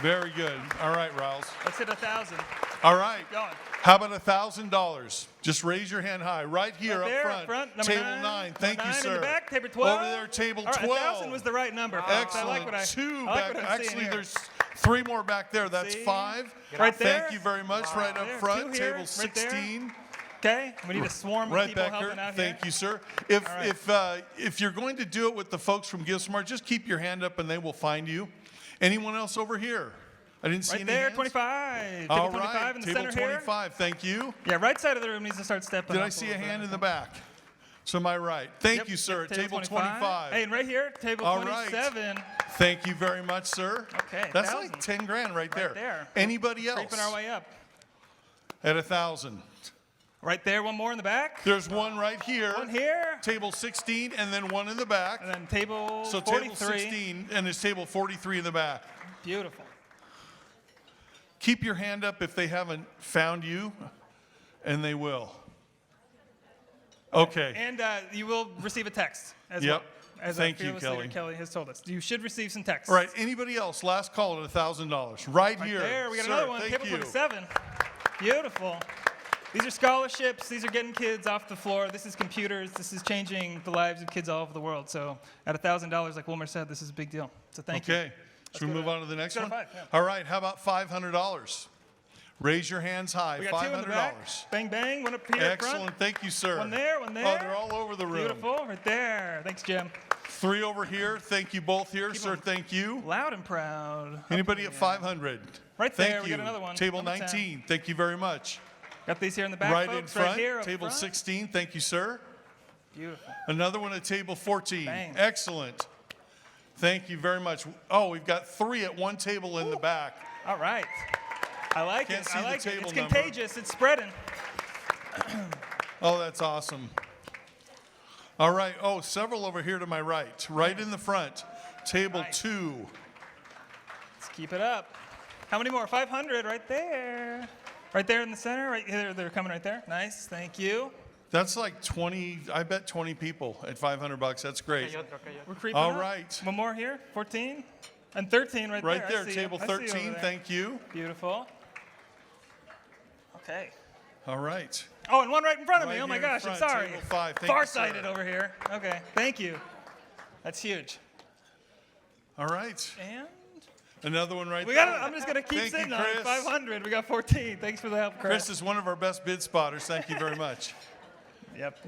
Very good. All right, Riles. Let's hit 1,000. All right. Keep going. How about $1,000? Just raise your hand high. Right here Right up front. Number Table 9. 9. Thank you, sir. In the back, table 12. Over there, table All right, 12. 1,000 was the right number. Excellent. I like what I, Two I like back. what I'm seeing Actually, here. there's 3 more back there. That's See? 5. Right there. Thank you very much. Right up There. front. 2 here, Table right 16. Okay, we need a swarm of Right people back helping here. out here. Thank you, sir. right. If you're going to do it with the folks from Give Smart, just keep your hand up and they will find you. Anyone else over here? I didn't see Right any there, hands. 25. All Table 25 right, in the table center 25. Thank you. here. Yeah, right side of the room needs to start stepping Did up I see a little hand bit. in the back? To my right. Thank you, sir. Table 25. Hey, and right here, table All 27. right. Thank you very much, sir. Okay, That's 1,000. like 10 grand right there. Right there. Anybody else? Creeping our way up. At 1,000. Right there, one more in the back. There's one right here. One here. Table 16, and then one in the back. And then table so 43. table 16, and there's table 43 in the back. Beautiful. Keep your hand up if they haven't found you, and they will. Okay. And you will receive a text as Yep. well. As Thank our you, fearless Kelly. leader, Kelly has told us. You should receive some texts. All right. Anybody else? Last call at $1,000. Right here. There, we got Sir, another one. Thank Table you. 27. Beautiful. These are scholarships. These are getting kids off the floor. This is computers. This is changing the lives of kids all over the world. So at $1,000, like Wilmer said, this is a big deal. So thank you. Okay. Should we move on to the next let's one? go to 5, yeah. All right. How about $500? Raise your hands high. We got two in the back. $500. Bang, bang. One up here in Excellent. front. Thank you, sir. One there, one there. Oh, they're all over the room. Beautiful. Right there. Thanks, Jim. 3 over here. Thank you both here, sir. Thank you. Loud and proud. Anybody at 500? Right Thank there. you. We got another one. Table Number 10. 19. Thank you very much. Got these here in the back, Right folks. in front. Right here up Table front. 16. Thank you, sir. Beautiful. Another one at table 14. Bang. Excellent. Thank you very much. Oh, we've got 3 at one table in the back. All right. I like Can't it. see I the like it. table It's number. contagious. It's spreading. Oh, that's awesome. All right. Oh, several over here to my right. Right in the front. Table 2. Let's keep it up. How many more? 500 right there. Right there in the center. Right here. They're coming right there. Nice. Thank you. That's like 20, I bet 20 people at $500. That's great. We're creeping All up. right. One more here. 14. And 13 right there. Right there, I see you. table I see you over 13. there. Thank you. Beautiful. Okay. All right. Oh, and one right in front of me. Right Oh my here in gosh, I'm front, sorry. table 5. Thank you, Farsighted sir. over here. Okay. Thank you. That's huge. All right. And Another one right we there. got. I'm just gonna keep Thank sitting you, on it. Chris. 500. We got 14. Thanks for the help, Chris is one of our best bid spotters. Thank you very much. Yep.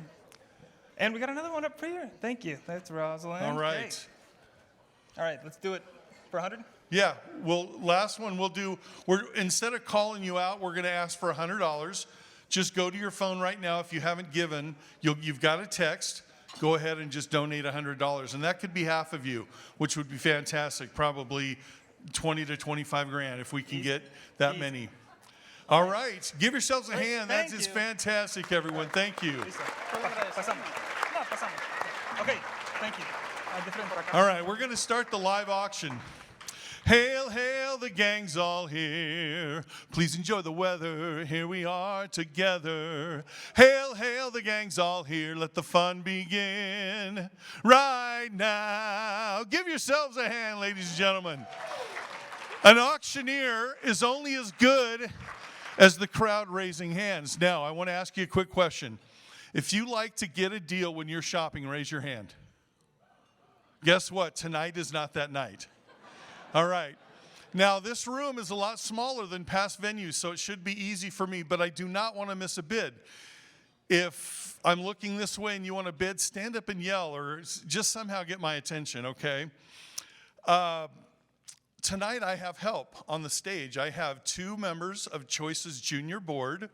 And we got another one up here. Thank you. That's Rosalind. All right. Great. All right. Let's do it for 100. Yeah, well, last one we'll do, instead of calling you out, we're going to ask for $100. Just go to your phone right now. If you haven't given, you've got a text. Go ahead and just donate $100. And that could be half of you, which would be fantastic. Probably 20 to 25 grand if we can get that many. All right. Give yourselves a hand. That is fantastic, everyone. Thank you. Okay. Thank you. All right, we're going to start the live auction. Hail, hail, the gang's all here. Please enjoy the weather. Here we are together. Hail, hail, the gang's all here. Let the fun begin right now. Give yourselves a hand, ladies and gentlemen. An auctioneer is only as good as the crowd raising hands. Now, I want to ask you a quick question. If you like to get a deal when you're shopping, raise your hand. Guess what? Tonight is not that night. All right. Now, this room is a lot smaller than past venues, so it should be easy for me, but I do not want to miss a bid. If I'm looking this way and you want to bid, stand up and yell or just somehow get my attention, okay? Tonight I have help on the stage. I have 2 members of CHOICE's junior board,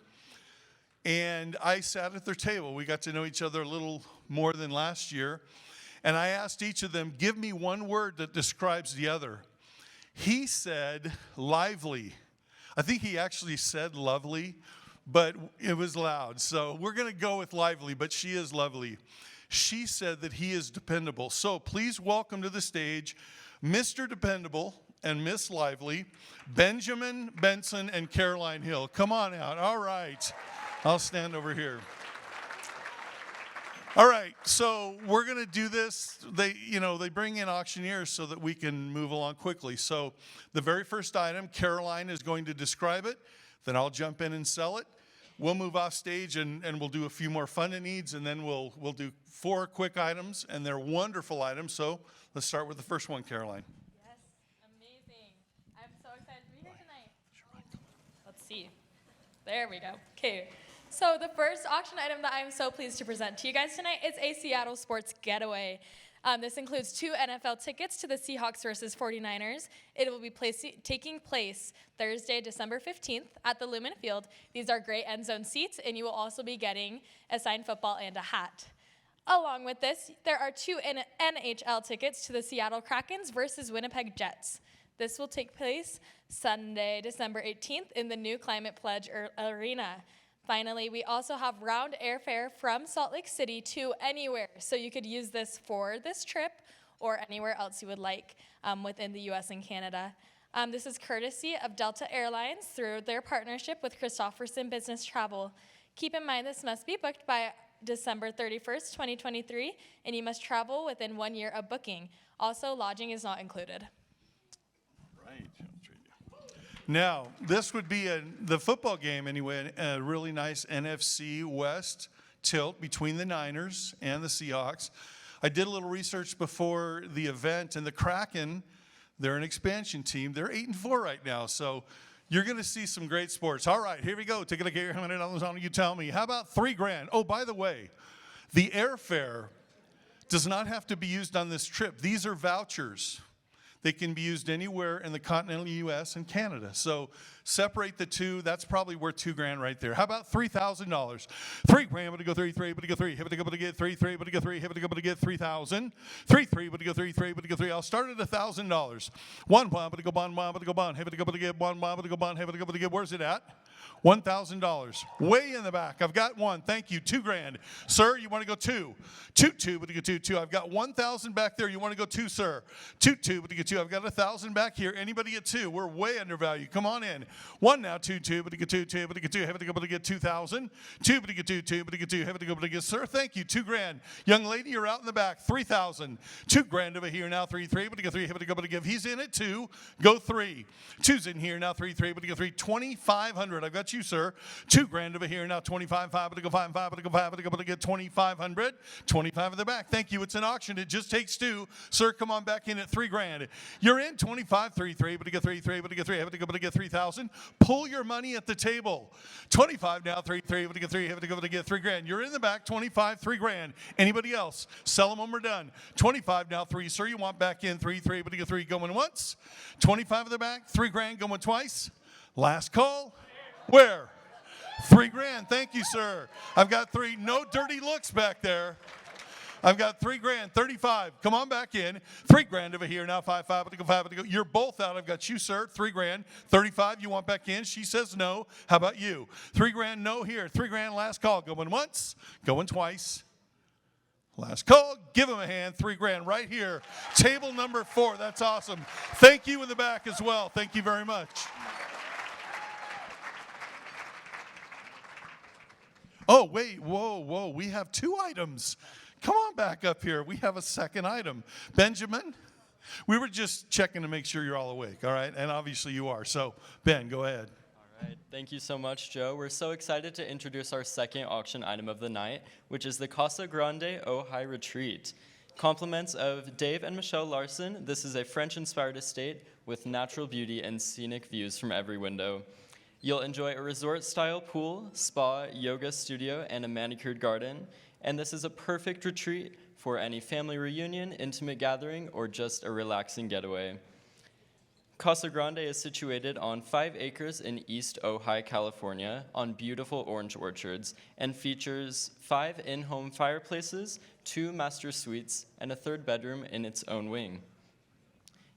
and I sat at their table. We got to know each other a little more than last year, and I asked each of them, give me one word that describes the other. He said lively. I think he actually said lovely, but it was loud. So we're going to go with lively, but she is lovely. She said that he is dependable. So please welcome to the stage Mr. Dependable and Miss Lively, Benjamin Benson and Caroline Hill. Come on out. All right. I'll stand over here. All right, so we're going to do this. They bring in auctioneers so that we can move along quickly. So the very first item, Caroline is going to describe it. Then I'll jump in and sell it. We'll move off stage and we'll do a few more funded needs, and then we'll do 4 quick items, and they're wonderful items. So let's start with the first one, Caroline. Yes, amazing. I'm so excited to be here tonight. Let's see. There we go. Okay. So the first auction item that I'm so pleased to present to you guys tonight is a Seattle sports getaway. This includes 2 NFL tickets to the Seahawks versus 49ers. It will be taking place Thursday, December 15th at the Lumen Field. These are great end zone seats, and you will also be getting a signed football and a hat. Along with this, there are 2 NHL tickets to the Seattle Krakens versus Winnipeg Jets. This will take place Sunday, December 18th in the new Climate Pledge Arena. Finally, we also have round airfare from Salt Lake City to anywhere, so you could use this for this trip or anywhere else you would like within the US and Canada. This is courtesy of Delta Airlines through their partnership with Christofferson Business Travel. Keep in mind this must be booked by December 31st, 2023, and you must travel within 1 year of booking. Also, lodging is not included. Right. Now, this would be the football game anyway, a really nice NFC West tilt between the Niners and the Seahawks. I did a little research before the event, and the Kraken, they're an expansion team. They're 8-4 right now, so you're going to see some great sports. All right, here we go. Take a look at your $100 on you tell me. How about $3,000? Oh, by the way, the airfare does not have to be used on this trip. These are vouchers. They can be used anywhere in the continental U.S. and Canada. So separate the two. That's probably worth $2,000 right there. How about $3,000? $3,000, but to go 3, 3, but to go 3, but to get 3, 3, but to go 3, but to get 3,000. 3, 3, but to go 3, 3, but to go 3. I'll start at $1,000. 1, but to go bond, but to go bond, but to go but to get 1, but to go bond, but to go but to get. Where's it at? $1,000. Way in the back. I've got 1. Thank you. $2,000. Sir, you want to go 2? 2, but to go 2. I've got 1,000 back there. You want to go 2, sir? 2, but to get 2. I've got 1,000 back here. Anybody at 2? We're way undervalued. Come on in. 1 now. 2, but to get 2, but to get 2. Have to go but to get 2,000. 2, but to get 2, but to get 2. Have to go but to get, sir. Thank you. $2,000. Young lady, you're out in the back. 3,000. $2,000 over here now. 3, but to get 3. Have to go but to give. He's in at 2. Go 3. 2's in here now. 3, but to get 3. 2,500. I've got you, sir. $2,000 over here now. 25, but to go 5, but to go 5, but to go but to get 2,500. 25 in the back. Thank you. It's an auction. It just takes 2. Sir, come on back in at $3,000. You're in 25, 3, but to get 3, but to get 3, have to go but to get 3,000. Pull your money at the table. 25 now. 3, but to get 3, have to go but to get $3,000. You're in the back. 25, $3,000. Anybody else? Sell them when we're done. 25 now. 3, sir. You want back in 3, but to get 3 going once. 25 in the back. $3,000 going twice. Last call. Where? $3,000. Thank you, sir. I've got 3. No dirty looks back there. I've got $3,000. 35. Come on back in. $3,000 over here now. 5, but to go 5, but to go. You're both out. I've got you, sir. $3,000. 35. You want back in? She says no. How about you? $3,000. No here. $3,000. Last call. Going once. Going twice. Last call. Give him a hand. $3,000 right here. Table number 4. That's awesome. Thank you in the back as well. Thank you very much. Oh, wait, whoa, we have 2 items. Come on back up here. We have a second item. Benjamin, we were just checking to make sure you're all awake, all right? And obviously you are. So, Ben, go ahead. All right, thank you so much, Joe. We're so excited to introduce our second auction item of the night, which is the Casa Grande Ojai Retreat. Compliments of Dave and Michelle Larsen. This is a French-inspired estate with natural beauty and scenic views from every window. You'll enjoy a resort-style pool, spa, yoga studio, and a manicured garden. And this is a perfect retreat for any family reunion, intimate gathering, or just a relaxing getaway. Casa Grande is situated on 5 acres in East Ojai, California, on beautiful orange orchards, and features 5 in-home fireplaces, 2 master suites, and a 3rd bedroom in its own wing.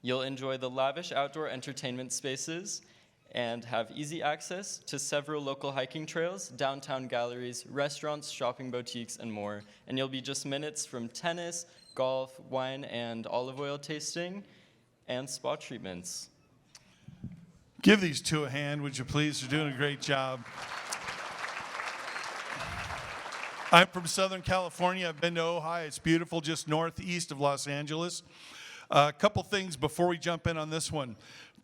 You'll enjoy the lavish outdoor entertainment spaces, and have easy access to several local hiking trails, downtown galleries, restaurants, shopping boutiques, and more. And you'll be just minutes from tennis, golf, wine and olive oil tasting, and spa treatments. Give these 2 a hand, would you please? They're doing a great job. I'm from Southern California. I've been to Ojai. It's beautiful, just northeast of Los Angeles. A couple things before we jump in on this one.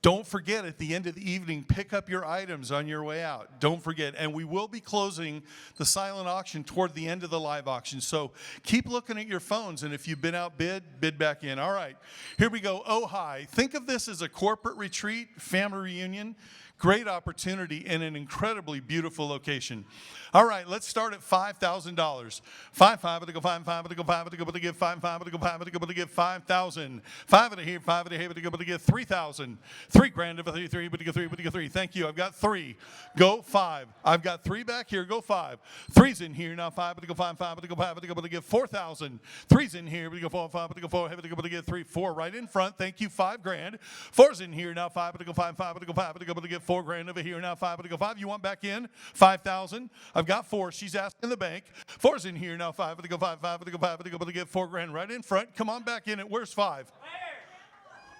Don't forget, at the end of the evening, pick up your items on your way out. Don't forget. And we will be closing the silent auction toward the end of the live auction. So keep looking at your phones. And if you've been outbid, bid back in. All right, here we go. Ojai. Think of this as a corporate retreat, family reunion. great opportunity in an incredibly beautiful location. All right, let's start at $5,000. 5, I'm gonna go 5, I'm gonna go 5, I'm gonna give 5, I'm gonna go 5, I'm gonna give 5,000. 5 and a here, 5 and a here, I'm gonna give 3,000. $3,000 of 3, 3, but go 3, but go 3. Thank you. I've got 3. Go 5. I've got 3 back here. Go 5. 3's in here now. 5, but go 5, 5, but go 5, but go give 4,000. 3's in here. But go 4, 5, but go 4, but give 3, 4 right in front. Thank you. $5,000. 4's in here now. 5, but go 5, 5, but go 5, but go give $4,000 over here now. 5, but go 5. You want back in? 5,000. I've got 4. She's asking the bank. 4's in here now. 5, but go 5, 5, but go 5, but go give $4,000 right in front. Come on back in it. Where's 5?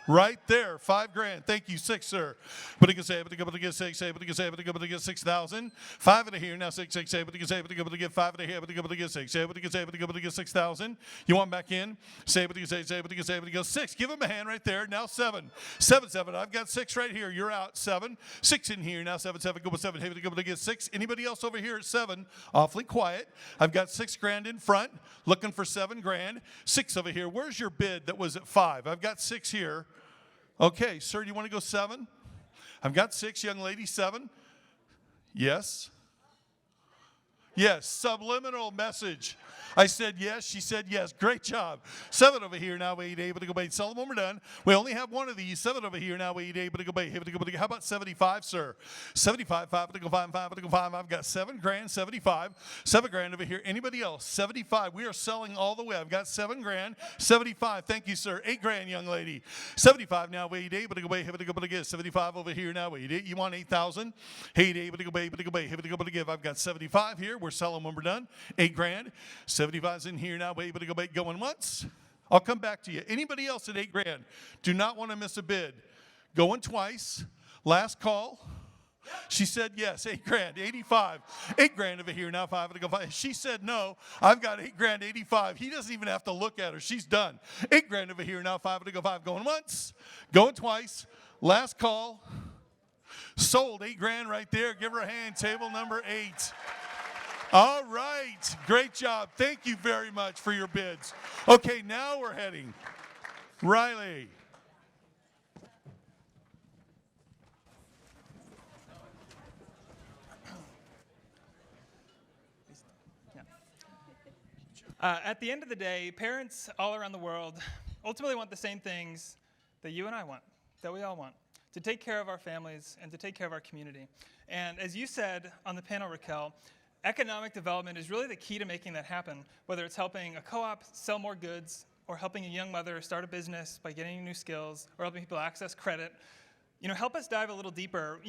Right there, $5,000. Thank you, 6, sir. But you can say, but you can say, 6, but you can say, but you can 6,000. 5 in here now, 6, 6, but you can say, but you can get 5 in here, but you can get 6, but you can say, but you can get 6,000. You want back in? Say, but you can say, but you can say, but you go 6. Give him a hand right there. Now 7, 7, 7. I've got 6 right here. You're out. 7, 6 in here now. 7, 7. Go with 7. Hey, but you go to get 6. Anybody else over here at 7? Awfully quiet. I've got $6,000 in front. Looking for $7,000. 6 over here. Where's your bid that was at 5? I've got 6 here. Okay, sir, do you want to go 7? I've got 6, young lady, 7. Yes? Yes, subliminal message. I said yes, she said yes. Great job. 7 over here now, 8, able to go 8. Sell them when we're done. We only have one of these. 7 over here now, 8, able to go 8. How about 75, sir? 75, 5 to go 5, 5 to go 5. I've got $7,000, 75. $7,000 over here. Anybody else? 75. We are selling all the way. I've got $7,000, 75. Thank you, sir. $8,000, young lady. 75 now, 8, able to go 8, able to go get 75 over here now, 8. You want 8,000? 8, able to go 8, able to go 8, able to give. I've got 75 here. We're selling when we're done. $8,000. 75's in here now. Able to go going once. I'll come back to you. Anybody else at $8,000? Do not want to miss a bid. Going twice. Last call. She said yes. $8,000. 85. $8,000 over here now. 5 to go 5. She said no. I've got $8,000. 85. He doesn't even have to look at her. She's done. $8,000 over here now. 5 to go 5. Going once. Going twice. Last call. Sold. $8,000 right there. Give her a hand. Table number 8. All right, great job. Thank you very much for your bids. Okay, now we're heading. Riley. At the end of the day, parents all around the world ultimately want the same things that you and I want, that we all want, to take care of our families and to take care of our community. And as you said on the panel, Raquel, economic development is really the key to making that happen, whether it's helping a co-op sell more goods or helping a young mother start a business by getting new skills or helping people access credit. Help us dive a little deeper.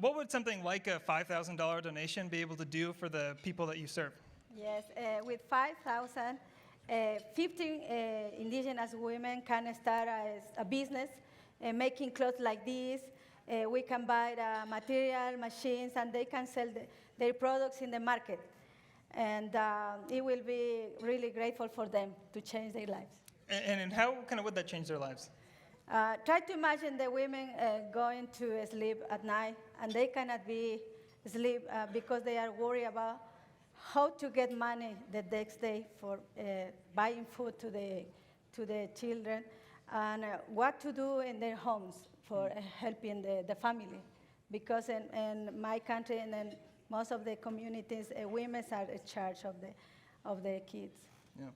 What would something like a $5,000 donation be able to do for the people that you serve? Yes, with 5,000, 15 indigenous women can start a business making clothes like this. We can buy the material, machines, and they can sell their products in the market. And it will be really grateful for them to change their lives. And how would that change their lives? Try to imagine the women going to sleep at night, and they cannot be sleep because they are worried about how to get money the next day for buying food to the children, and what to do in their homes for helping the family. Because in my country and in most of the communities, women are in charge of the kids. Yeah.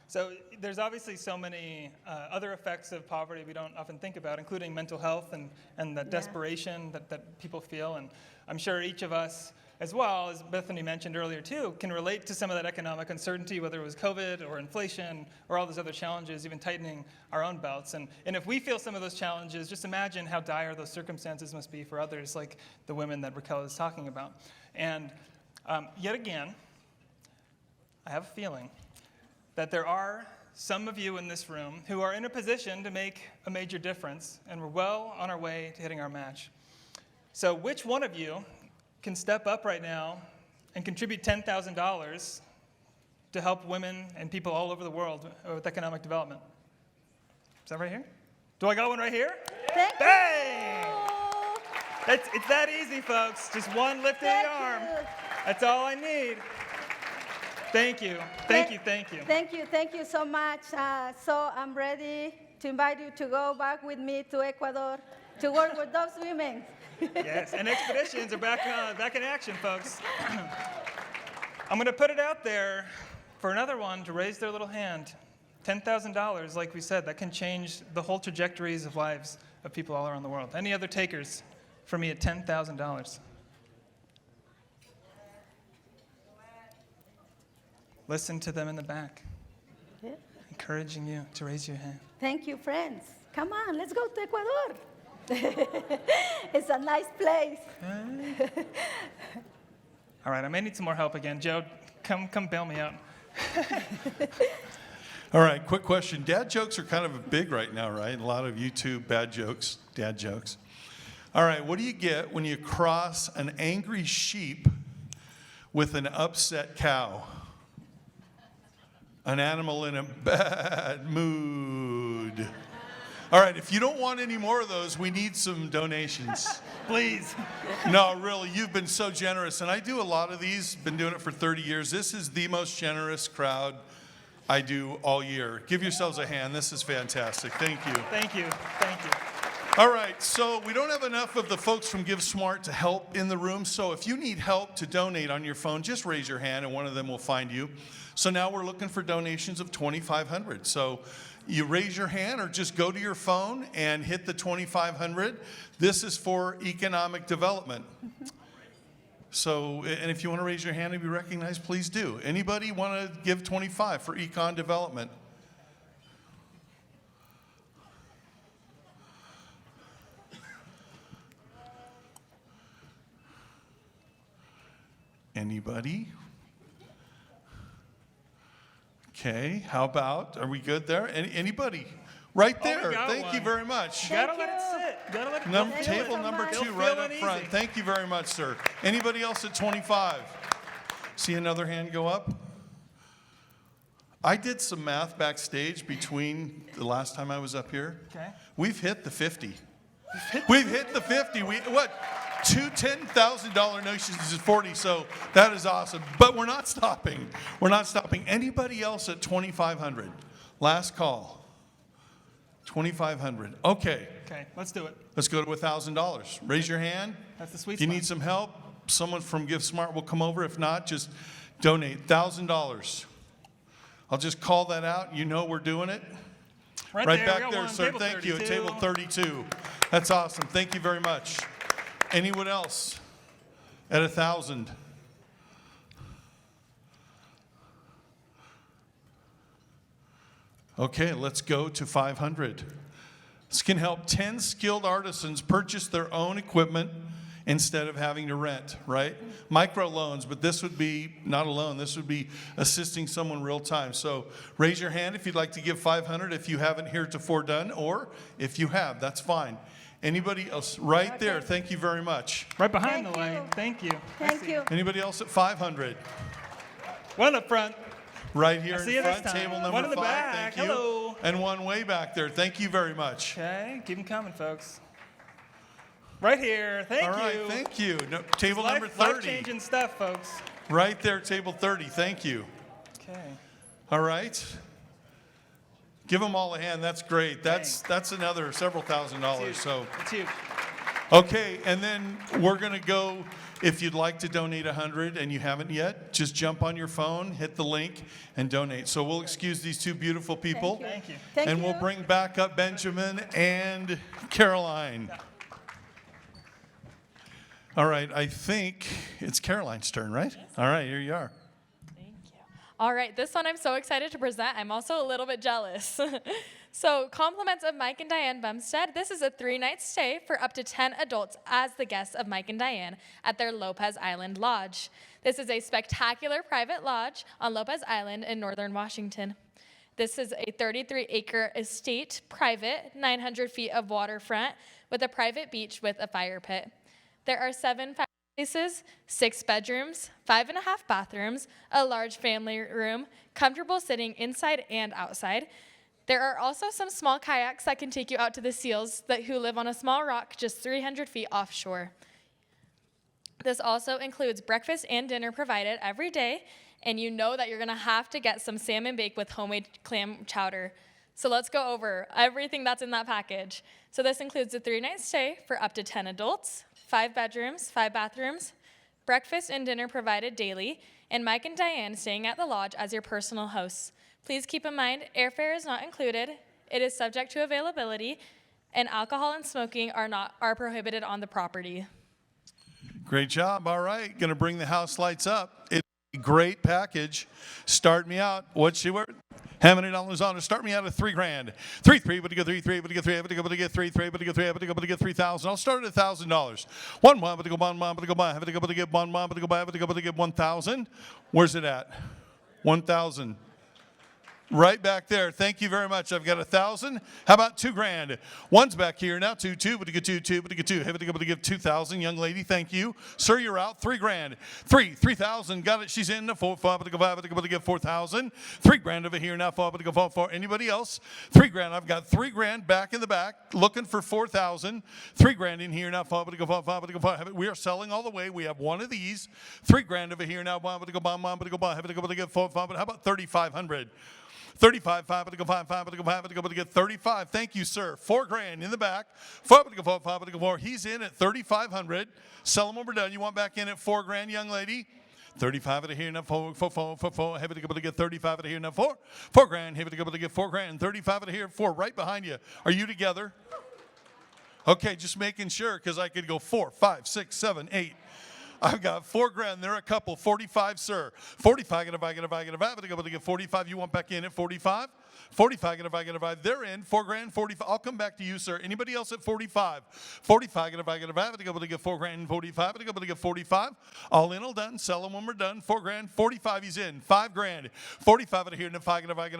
So there's obviously so many other effects of poverty we don't often think about, including mental health and the desperation that people feel. And I'm sure each of us, as well, as Bethany mentioned earlier too, can relate to some of that economic uncertainty, whether it was COVID or inflation or all those other challenges, even tightening our own belts. And if we feel some of those challenges, just imagine how dire those circumstances must be for others, like the women that Raquel is talking about. And yet again, I have a feeling that there are some of you in this room who are in a position to make a major difference, and we're well on our way to hitting our match. So which one of you can step up right now and contribute $10,000 to help women and people all over the world with economic development? Is that right here? Do I got one right here? Thank Bang! It's that easy, folks. Just one lift of the arm. That's all I need. Thank you. Thank you. Thank you. Thank you. Thank you so much. So I'm ready to invite you to go back with me to Ecuador to work with those women. Yes, and expeditions are back in action, folks. I'm going to put it out there for another one to raise their little hand. $10,000, like we said, that can change the whole trajectories of lives of people all around the world. Any other takers for me at $10,000? Listen to them in the back, Yeah. encouraging you to raise your hand. Thank you, friends. Come on, let's go to Ecuador. It's a nice place. All right, I may need some more help again. Joe, come bail me out. All right, quick question. Dad jokes are kind of big right now, right? A lot of YouTube bad jokes, dad jokes. All right, what do you get when you cross an angry sheep with an upset cow? An animal in a bad mood. All right, if you don't want any more of those, we need some donations. Please. No, really, you've been so generous. And I do a lot of these, been doing it for 30 years. This is the most generous crowd I do all year. Give yourselves a hand. This is fantastic. Thank you. Thank you. Thank you. All right, so we don't have enough of the folks from Give Smart to help in the room. So if you need help to donate on your phone, just raise your hand and one of them will find you. So now we're looking for donations of $2,500. So you raise your hand or just go to your phone and hit the $2,500. This is for economic development. So, and if you want to raise your hand and be recognized, please do. Anybody want to give 25 for econ development? Anybody? Okay, how about, are we good there? Anybody? Right there. Thank you very much. Gotta let it sit. Gotta let it Table number 2 right up front. Thank you very much, sir. Anybody else at 25? See another hand go up? I did some math backstage between the last time I was up here. Okay. We've hit the 50. We've hit the 50. Two $10,000 donations is 40, so that is awesome. But we're not stopping. We're not stopping. Anybody else at 2,500? Last call. 2,500. Okay. Okay, let's do it. Let's go to $1,000. Raise your hand. That's the sweet If you spot. need some help, someone from Give Smart will come over. If not, just donate $1,000. I'll just call that out. You know we're doing it. Right Right there, back we got there, one. sir. Table Thank you. At 32. table 32. That's awesome. Thank you very much. Anyone else at 1,000? Okay, let's go to 500. This can help 10 skilled artisans purchase their own equipment instead of having to rent, right? Microloans, but this would be not a loan. This would be assisting someone real time. So raise your hand if you'd like to give 500 if you haven't heretofore done, or if you have, that's fine. Anybody else? Right there. Thank you very much. Right behind the light. Thank you. Thank you. Anybody else at 500? One up front. Right here I see in you this front, time. table number One in the 5. back. Thank you. Hello. And one way back there. Thank you very much. Okay, keep them coming, folks. Right here. Thank you. All right, thank you. No, table It's number 30. Life-changing stuff, folks. Right there, table 30. Thank you. Okay. All right. Give them all a hand. That's great. That's another several $1,000s. So It's huge. okay, and then we're going to go. If you'd like to donate 100 and you haven't yet, just jump on your phone, hit the link, and donate. So we'll excuse these two beautiful people. Thank you. And we'll bring back up Benjamin and Caroline. All right, I think it's Caroline's turn, right? All right, here you are. All right, this one I'm so excited to present. I'm also a little bit jealous. So, compliments of Mike and Diane Bumstead. This is a 3-night stay for up to 10 adults as the guests of Mike and Diane at their Lopez Island Lodge. This is a spectacular private lodge on Lopez Island in northern Washington. This is a 33-acre estate, private, 900 feet of waterfront with a private beach with a fire pit. There are 7 fireplaces, 6 bedrooms, 5.5 bathrooms, a large family room, comfortable sitting inside and outside. There are also some small kayaks that can take you out to the seals who live on a small rock just 300 feet offshore. This also includes breakfast and dinner provided every day, and you know that you're going to have to get some salmon bake with homemade clam chowder. So let's go over everything that's in that package. So this includes a 3-night stay for up to 10 adults, 5 bedrooms, 5 bathrooms, breakfast and dinner provided daily, and Mike and Diane staying at the lodge as your personal hosts. Please keep in mind, airfare is not included. It is subject to availability, and alcohol and smoking are prohibited on the property. Great job. All right. Going to bring the house lights up. It's a great package. Start me out. What's she worth? How many dollars on it? Start me out at $3,000. 3, but to get 3, but to get 3, but to get 3, but to get 3, but to get 3, but to get 3,000. I'll start at $1,000. 1, but to go one, but to go buy, but to go get 1, but to go buy, but to go get 1,000. Where's it at? 1,000. Right back there. Thank you very much. I've got 1,000. How about $2,000? One's back here now. 2, but to get 2, but to get 2. Have to go to give 2,000. Young lady, thank you. Sir, you're out. $3,000. 3,000. Got it. She's in. 4, but to go 5, but to go to give 4,000. $3,000 over here now. 4, but to go 4. Anybody else? $3,000. I've got $3,000 back in the back. Looking for 4,000. $3,000 in here now. 4, but to go 5, but to go 5. We are selling all the way. We have one of these. $3,000 over here now. 1, but to go 1, but to go 5, but to go to give 4, 5. But how about 3,500? 35, 5, but to go 5, 5, but to go 5, but to go, but to get 35. Thank you, sir. $4,000 in the back. 4, but to go 4, 5, but to go 4. He's in at 3,500. Sell him when we're done. You want back in at $4,000, young lady? 35 out of here now. 4, heavy to go to get 35 out of here now. $4,000, heavy to go to get $4,000. 35 out of here. 4, right behind you. Are you together? Okay, just making sure because I could go 4, 5, 6, 7, 8. I've got $4,000. They're a couple. 45, sir. 45. Get to get 45. You want back in at 45? 45. Get a 5. They're in. $4,000. 45. I'll come back to you, sir. Anybody else at 45? 45. Get a 5. To get $4,000. 45. To get 45. All in, all done. Sell them when we're done. $4,000. 45. He's in. $5,000. 45 out of here. And 5. Get a 5.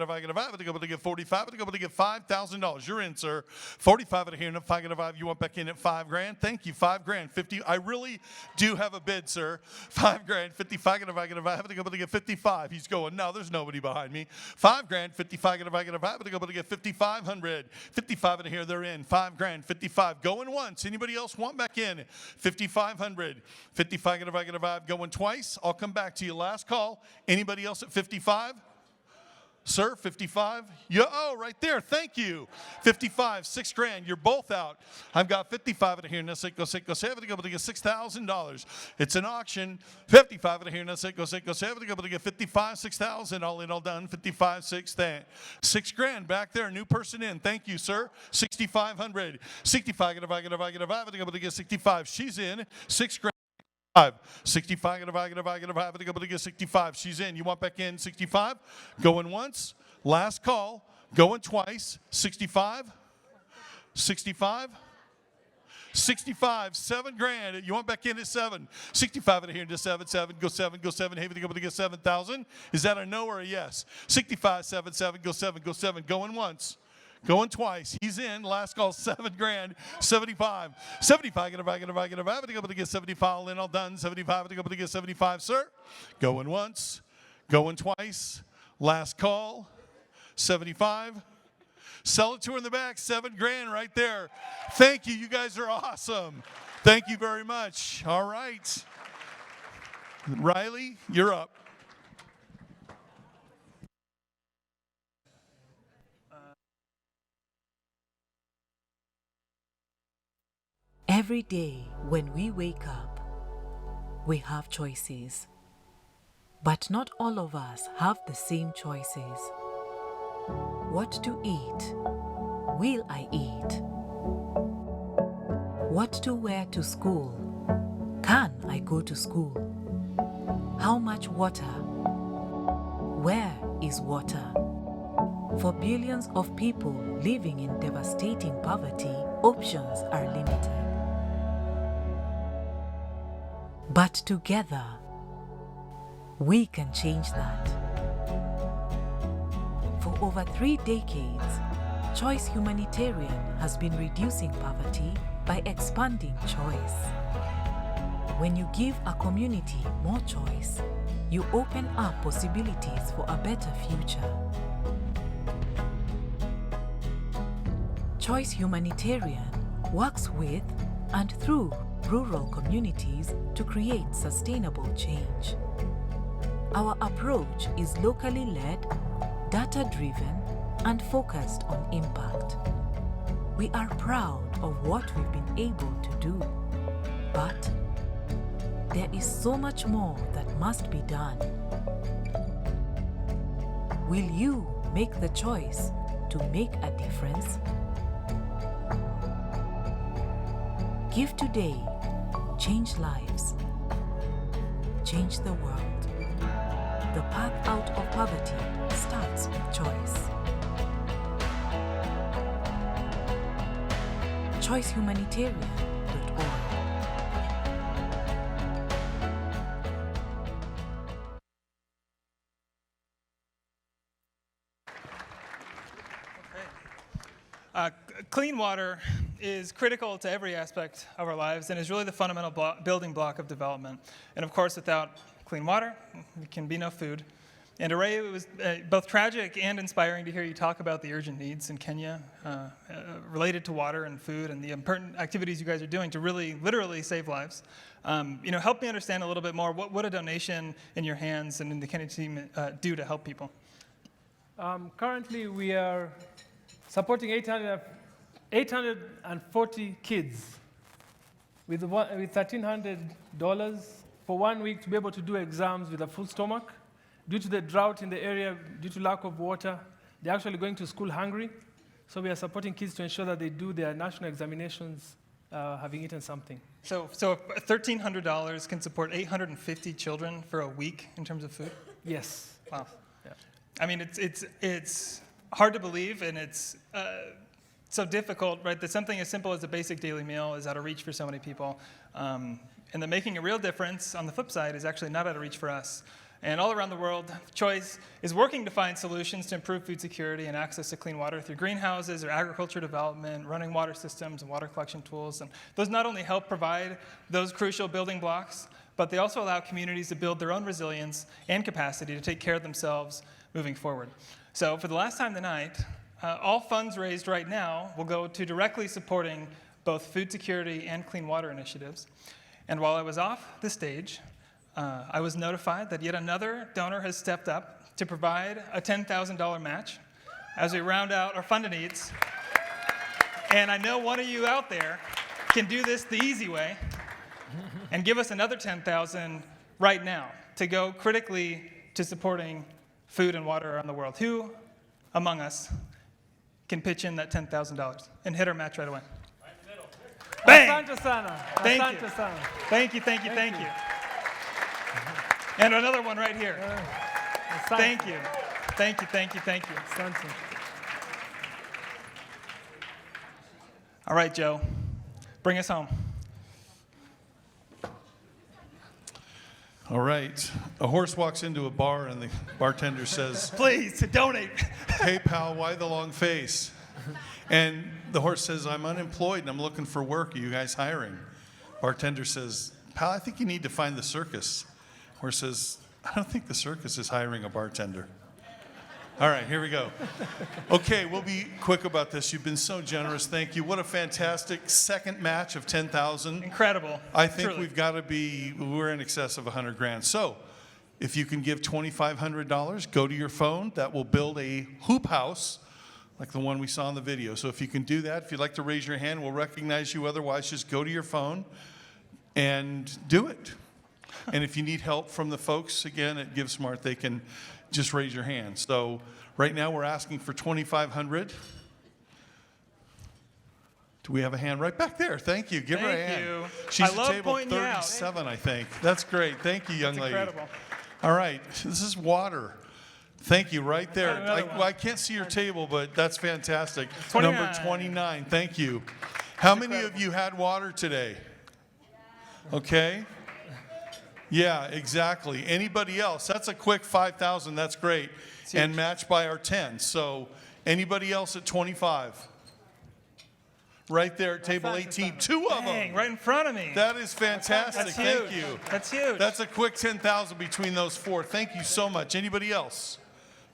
To get 45. To get $5,000. You're in, sir. 45 out of here. And 5. Get a 5. You want back in at $5,000? Thank you. $5,000. 50. I really do have a bid, sir. $5,000. 55. Get a 5. To get 55. He's going. No, there's nobody behind me. $5,000. 55. Get a 5. To get 5,500. 55 in here. They're in. $5,000. 55. Going once. Anybody else want back in? 5,500. 55. Get a 5. Going twice. I'll come back to you. Last call. Anybody else at 55? Sir, 55? Yeah, oh, right there. Thank you. 55, $6,000. You're both out. I've got 55 in here. Now, go to get $6,000. It's an auction. 55 in here. Now, go to get 55, 6,000. All in, all done. 55, 6,000. $6,000 back there. New person in. Thank you, sir. 6,500. 65. Get to get 65. She's in. $6,000. 65, get a 65. She's in. You want back in 65? Going once. Last call. Going twice. 65. 65. 65, $7,000. You want back in at 7. 65 in here to 7. Go 7. Hey, to get 7,000. Is that a no or a yes? 65, 7. Go 7. Going once. Going twice. He's in. Last call, $7,000. 75. 75. Get to get 75. All in, all done. 75. To get 75, sir. Going once. Going twice. Last call. 75. Sell it to her in the back. $7,000 right there. Thank you. You guys are awesome. Thank you very much. All right. Riley, you're up. Every day when we wake up, we have choices. But not all of us have the same choices. What to eat? Will I eat? What to wear to school? Can I go to school? How much water? Where is water? For billions of people living in devastating poverty, options are limited. But together, we can change that. For over 3 decades, CHOICE Humanitarian has been reducing poverty by expanding choice. When you give a community more choice, you open up possibilities for a better future. CHOICE Humanitarian works with and through rural communities to create sustainable change. Our approach is locally led, data-driven, and focused on impact. We are proud of what we've been able to do. But there is so much more that must be done. Will you make the choice to make a difference? Give today, change lives, change the world. The path out of poverty starts with choice. CHOICEHumanitarian.org. Clean water is critical to every aspect of our lives and is really the fundamental building block of development. And of course, without clean water, there can be no food. And Ray, it was both tragic and inspiring to hear you talk about the urgent needs in Kenya related to water and food and the important activities you guys are doing to really, literally save lives. Help me understand a little bit more. What a donation in your hands and in the Kenya team do to help people? Currently, we are supporting 840 kids with $1,300 for 1 week to be able to do exams with a full stomach. Due to the drought in the area, due to lack of water, they're actually going to school hungry. So we are supporting kids to ensure that they do their national examinations having eaten something. So $1,300 can support 850 children for a week in terms of food? Yes. Wow. Yeah. I mean, it's hard to believe, and it's so difficult, right, that something as simple as a basic daily meal is out of reach for so many people. And that making a real difference, on the flip side, is actually not out of reach for us. And all around the world, Choice is working to find solutions to improve food security and access to clean water through greenhouses or agriculture development, running water systems and water collection tools. And those not only help provide those crucial building blocks, but they also allow communities to build their own resilience and capacity to take care of themselves moving forward. So for the last time tonight, all funds raised right now will go to directly supporting both food security and clean water initiatives. And while I was off the stage, I was notified that yet another donor has stepped up to provide a $10,000 match as we round out our funding needs. And I know one of you out there can do this the easy way and give us another $10,000 right now to go critically to supporting food and water around the world. Who among us can pitch in that $10,000 and hit our match right away? Bang! Thank you. Thank you, thank you, thank you. And another one right here. Thank you. Thank you, thank you, thank you. All right, Joe, bring us home. All right. A horse walks into a bar and the bartender says, "Please, donate." "Hey, pal, why the long face?" And the horse says, "I'm unemployed and I'm looking for work. Are you guys hiring?" Bartender says, "Pal, I think you need to find the circus." Horse says, "I don't think the circus is hiring a bartender." All right, here we go. Okay, we'll be quick about this. You've been so generous. Thank you. What a fantastic second match of 10,000. Incredible. I think Truly. we've got to be, we're in excess of 100 grand. So if you can give $2,500, go to your phone. That will build a hoop house like the one we saw in the video. So if you can do that, if you'd like to raise your hand, we'll recognize you. Otherwise, just go to your phone and do it. And if you need help from the folks, again, at Give Smart, they can just raise your hand. So right now we're asking for $2,500. Do we have a hand right back there? Thank you. Give her a hand. Thank you. She's I at love table pointing you out. 37, I think. That's great. Thank you, young That's lady. incredible. All right. This is water. Thank you, right there. Another one. I can't see your table, but that's fantastic. 29. Number 29. Thank you. How many of you had water today? Okay. Yeah, exactly. Anybody else? That's a quick 5,000. That's great. And matched by our 10. So anybody else at 25? Right there at table 18. Two of them. Right in front of me. That is fantastic. That's Thank huge. you. That's huge. That's a quick 10,000 between those four. Thank you so much. Anybody else?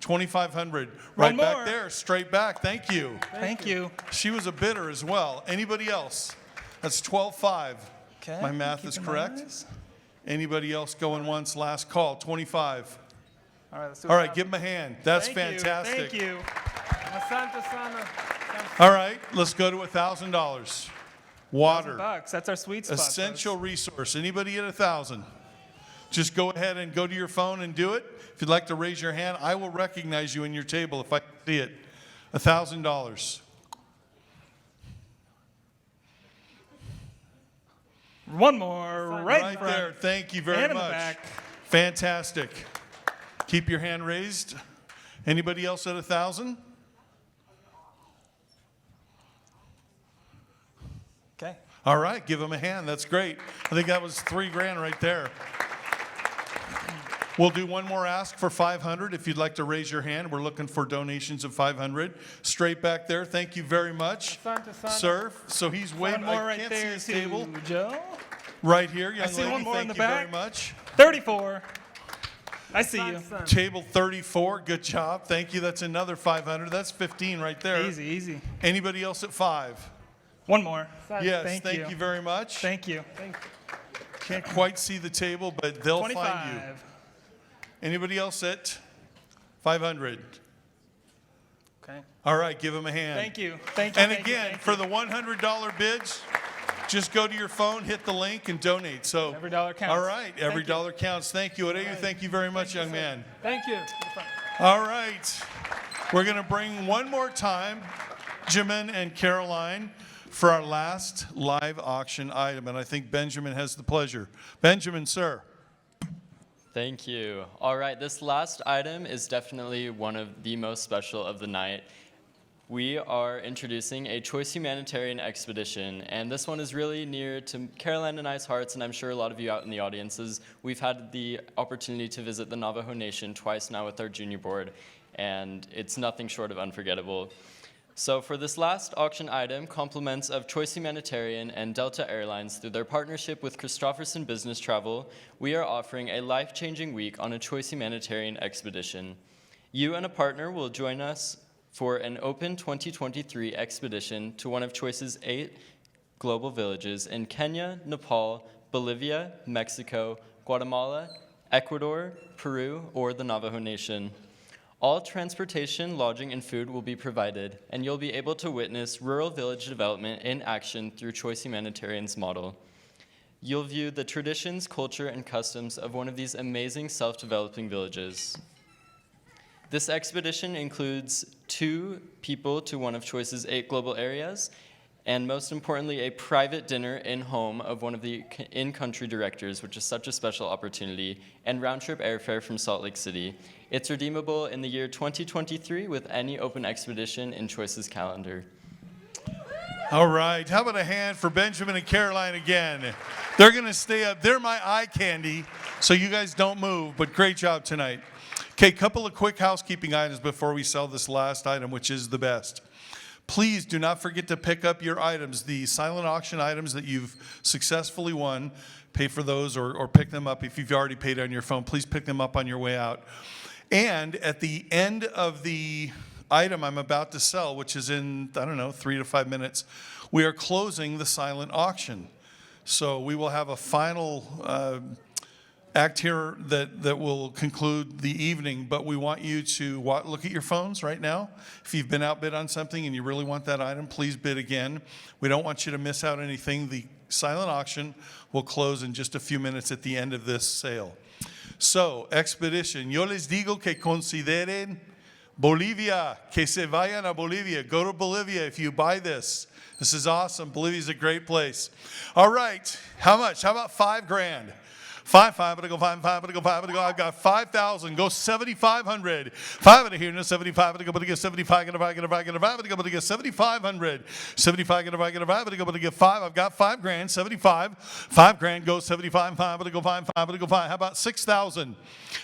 2,500. Right One back more. there. Straight back. Thank you. Thank you. She was a bidder as well. Anybody else? That's 12,500. Okay. My math is correct. Anybody else going once? Last call. 25. All right, let's do All it right, now. give them a hand. That's Thank you. fantastic. Thank you. All right, let's go to $1,000. Water. $1,000. That's our sweet spot. Essential resource. Anybody at 1,000? Just go ahead and go to your phone and do it. If you'd like to raise your hand, I will recognize you in your table if I see it. $1,000. One more, right in front. There. Thank you very and in much. The back. Fantastic. Keep your hand raised. Anybody else at 1,000? Okay. All right, give them a hand. That's great. I think that was $3,000 right there. We'll do one more ask for 500 if you'd like to raise your hand. We're looking for donations of 500. Straight back there. Thank you very much, sir. So he's waving. I can't see his table. Joe. Right here, young I see lady. one more Thank in the you back. very much. 34. I see you. Table 34. Good job. Thank you. That's another 500. That's 15 right there. Easy, easy. Anybody else at 5? One more. Yes. Thank you very much. Thank you. Can't quite see the table, but they'll 25. find you. Anybody else at 500? Okay. All right, give them a hand. Thank you. Thank you. And thank you, again, thank for you. the $100 bids, just go to your phone, hit the link, and donate. So every dollar counts. All right, every dollar counts. Thank you. Aurelio, thank you very much, young man. Thank you. All right. We're going to bring one more time Benjamin and Caroline for our last live auction item. And I think Benjamin has the pleasure. Benjamin, sir. Thank you. All right, this last item is definitely one of the most special of the night. We are introducing a Choice Humanitarian Expedition, and this one is really near to Caroline and I's hearts, and I'm sure a lot of you out in the audiences. We've had the opportunity to visit the Navajo Nation twice now with our junior board, and it's nothing short of unforgettable. So for this last auction item, compliments of Choice Humanitarian and Delta Airlines through their partnership with Christofferson Business Travel, we are offering a life-changing week on a Choice Humanitarian expedition. You and a partner will join us for an open 2023 expedition to one of Choice's 8 global villages in Kenya, Nepal, Bolivia, Mexico, Guatemala, Ecuador, Peru, or the Navajo Nation. All transportation, lodging, and food will be provided, and you'll be able to witness rural village development in action through Choice Humanitarian's model. You'll view the traditions, culture, and customs of one of these amazing self-developing villages. This expedition includes 2 people to one of Choice's 8 global areas, and most importantly, a private dinner in home of one of the in-country directors, which is such a special opportunity, and round-trip airfare from Salt Lake City. It's redeemable in the year 2023 with any open expedition in Choice's calendar. All right. How about a hand for Benjamin and Caroline again? They're going to stay up. They're my eye candy, so you guys don't move, but great job tonight. Okay, couple of quick housekeeping items before we sell this last item, which is the best. Please do not forget to pick up your items, the silent auction items that you've successfully won. Pay for those or pick them up if you've already paid on your phone. Please pick them up on your way out. And at the end of the item I'm about to sell, which is in, 3 to 5 minutes, we are closing the silent auction. So we will have a final act here that will conclude the evening, but we want you to look at your phones right now. If you've been outbid on something and you really want that item, please bid again. We don't want you to miss out anything. The silent auction will close in just a few minutes at the end of this sale. So, expedition. Yo les digo que consideren Bolivia, que se vayan a Bolivia. Go to Bolivia if you buy this. This is awesome. Bolivia's a great place. All right. How much? How about $5,000? 5, I'm gonna go 5, I'm gonna go 5, I'm gonna go. I've got 5,000. Go 7,500. 5 out of here. No 75. I'm gonna get 75. I'm gonna get 7,500. 75. I'm gonna get 5. I've got $5,000. 75. $5,000. Go 75. I'm gonna go 5. I'm gonna go 5. How about 6,000?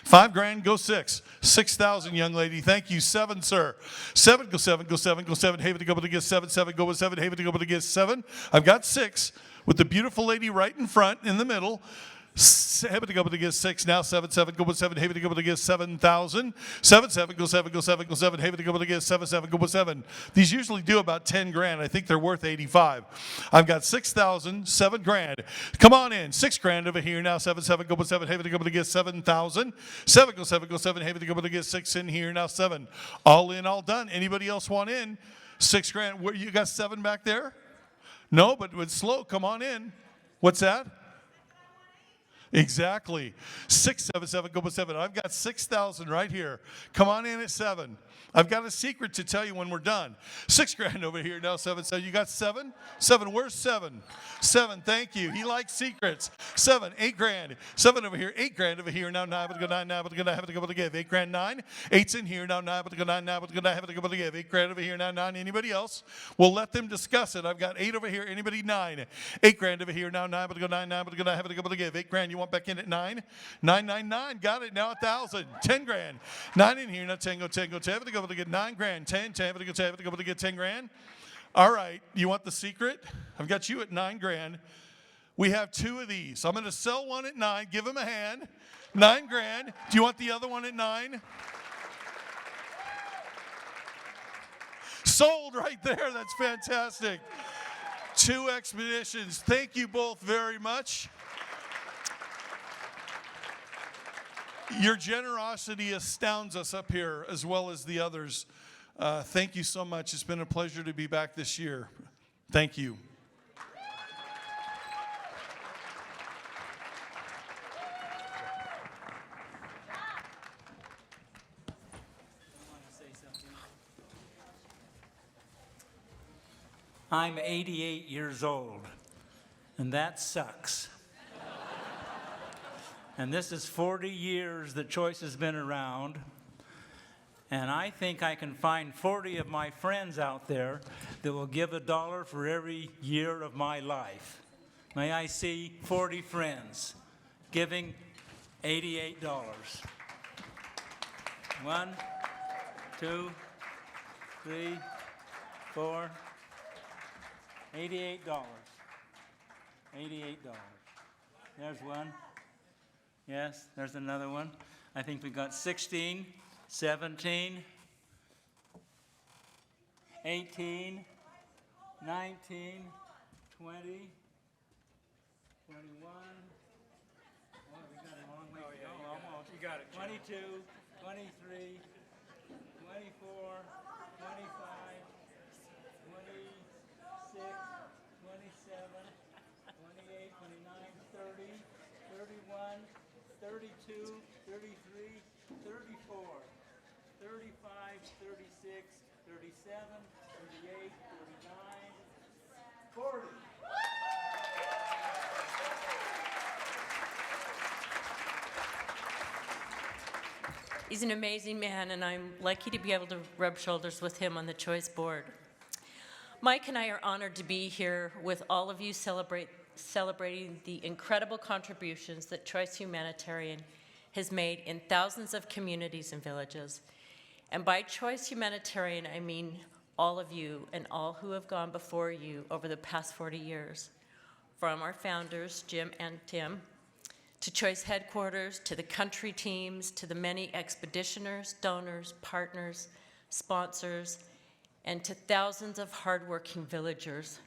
$5,000. Go 6. 6,000, young lady. Thank you. 7, sir. 7. Go 7. Go 7. Go 7. Haven to go to get 7. 7. Go with 7. Haven to go to get 7. I've got 6 with the beautiful lady right in front in the middle. Happy to go to get 6 now. 7, 7, go with 7. Happy to go to get 7,000. 7, 7, go 7, go 7, go 7. Happy to go to get 7, 7, go with 7. These usually do about $10,000. I think they're worth 85. I've got 6,000, $7,000. Come on in. $6,000 over here now. 7, 7, go with 7. Happy to go to get 7,000. 7, go 7, go 7. Happy to go to get 6 in here now. 7. All in, all done. Anybody else want in? $6,000. Where you got 7 back there? No, but it's slow. Come on in. What's that? Exactly. 677, go with 7. I've got 6,000 right here. Come on in at 7. I've got a secret to tell you when we're done. $6,000 over here now, 7. So you got 7? 7, where's 7? 7, thank you. He likes secrets. 7, $8,000. 7 over here, $8,000 over here. Now 9, but go 9, now, but go 9, have to go to give. $8,000, 9. 8's in here, now 9, but go 9, now, but go 9, have to go to give. $8,000 over here, now 9. Anybody else? We'll let them discuss it. I've got 8 over here. Anybody? 9. $8,000 over here, now 9, but go 9, now, but go 9, have to go to give. $8,000, you want back in at 9? 999, got it. Now 1,000. $10,000. 9 in here, now 10, go 10, go 10. Have to go to get $9,000. 10, 10, have to go to get $10,000. All right, you want the secret? I've got you at $9,000. We have 2 of these. I'm going to sell one at 9. Give him a hand. $9,000. Do you want the other one at 9? Sold right there. That's fantastic. 2 expeditions. Thank you both very much. Your generosity astounds us up here as well as the others. Thank you so much. It's been a pleasure to be back this year. Thank you. I'm 88 years old, and that sucks. And this is 40 years that CHOICE has been around. And I think I can find 40 of my friends out there that will give $1 for every year of my life. May I see 40 friends giving $88? 1, 2, 3, 4, $88. $88. There's one. Yes, there's another one. I think we got 16, 17, 18, 19, 20, 21. Oh, we got a long way to go. Almost. You got it. 22, 23, 24, 25, 26, 27, 28, 29, 30, 31, 32, 33, 34, 35, 36, 37, 38, 39, 40. He's an amazing man, and I'm lucky to be able to rub shoulders with him on the CHOICE board. Mike and I are honored to be here with all of you celebrating the incredible contributions that CHOICE Humanitarian has made in thousands of communities and villages. And by CHOICE Humanitarian, I mean all of you and all who have gone before you over the past 40 years. From our founders, Jim and Tim, to CHOICE headquarters, to the country teams, to the many expeditioners, donors, partners, sponsors, and to thousands of hardworking villagers.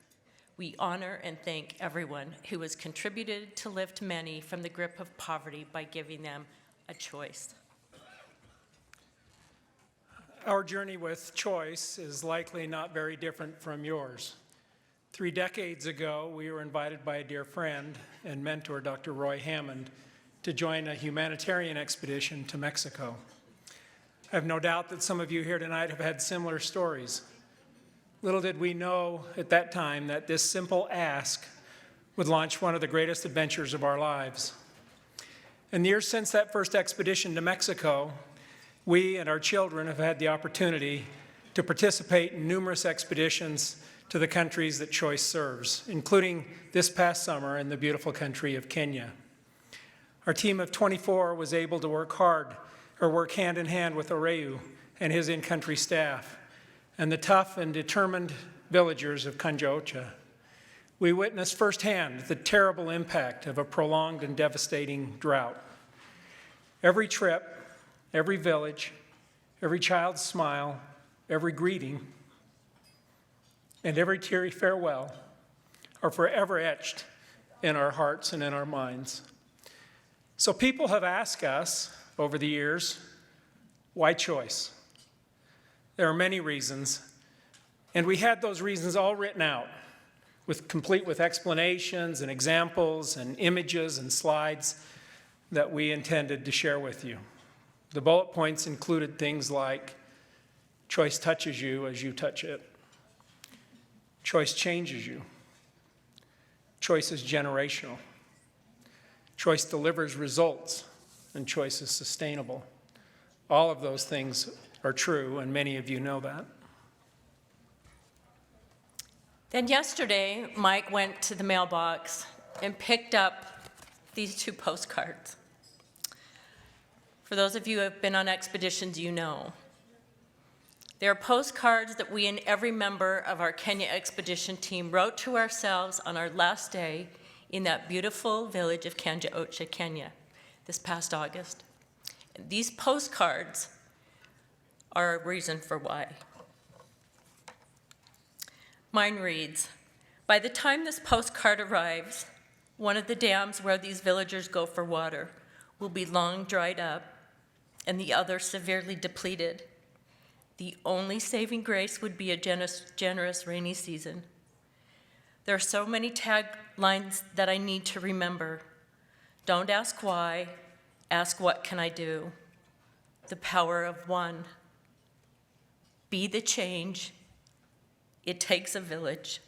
We honor and thank everyone who has contributed to lift many from the grip of poverty by giving them a choice. Our journey with CHOICE is likely not very different from yours. 3 decades ago, we were invited by a dear friend and mentor, Dr. Roy Hammond, to join a humanitarian expedition to Mexico. I have no doubt that some of you here tonight have had similar stories. Little did we know at that time that this simple ask would launch one of the greatest adventures of our lives. In the years since that first expedition to Mexico, we and our children have had the opportunity to participate in numerous expeditions to the countries that CHOICE serves, including this past summer in the beautiful country of Kenya. Our team of 24 was able to work hand in hand with Oreu and his in-country staff, and the tough and determined villagers of Kanjaocha. We witnessed firsthand the terrible impact of a prolonged and devastating drought. Every trip, every village, every child's smile, every greeting, and every teary farewell are forever etched in our hearts and in our minds. So people have asked us over the years, why CHOICE? There are many reasons, and we had those reasons all written out. complete with explanations and examples and images and slides that we intended to share with you. The bullet points included things like choice touches you as you touch it. Choice changes you. Choice is generational. Choice delivers results, and choice is sustainable. All of those things are true, and many of you know that. Then yesterday, Mike went to the mailbox and picked up these 2 postcards. For those of you who have been on expeditions, you know. They are postcards that we and every member of our Kenya expedition team wrote to ourselves on our last day in that beautiful village of Kanjaocha, Kenya, this past August. And these postcards are a reason for why. Mine reads, "By the time this postcard arrives, one of the dams where these villagers go for water will be long dried up and the other severely depleted. The only saving grace would be a generous rainy season. There are so many taglines that I need to remember. Don't ask why, ask what can I do? The power of one. Be the change. It takes a village.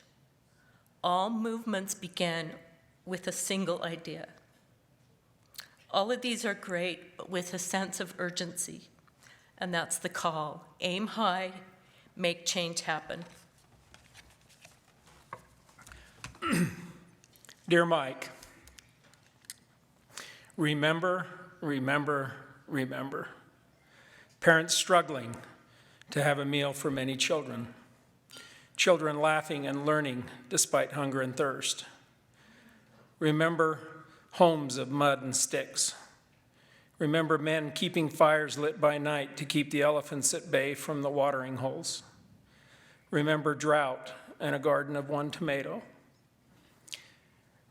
All movements begin with a single idea." All of these are great, but with a sense of urgency, and that's the call. Aim high, make change happen. Dear Mike, remember, remember, remember. Parents struggling to have a meal for many children. Children laughing and learning despite hunger and thirst. Remember homes of mud and sticks. Remember men keeping fires lit by night to keep the elephants at bay from the watering holes. Remember drought and a garden of 1 tomato.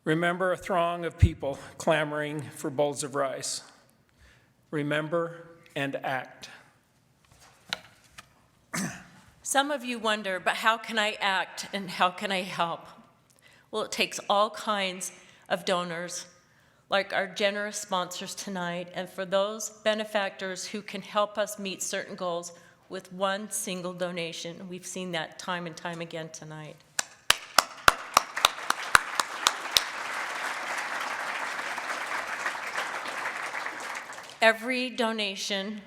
Remember a throng of people clamoring for bowls of rice. Remember and act. Some of you wonder, but how can I act and how can I help? Well, it takes all kinds of donors, like our generous sponsors tonight, and for those benefactors who can help us meet certain goals with one single donation. We've seen that time and time again tonight. Every donation,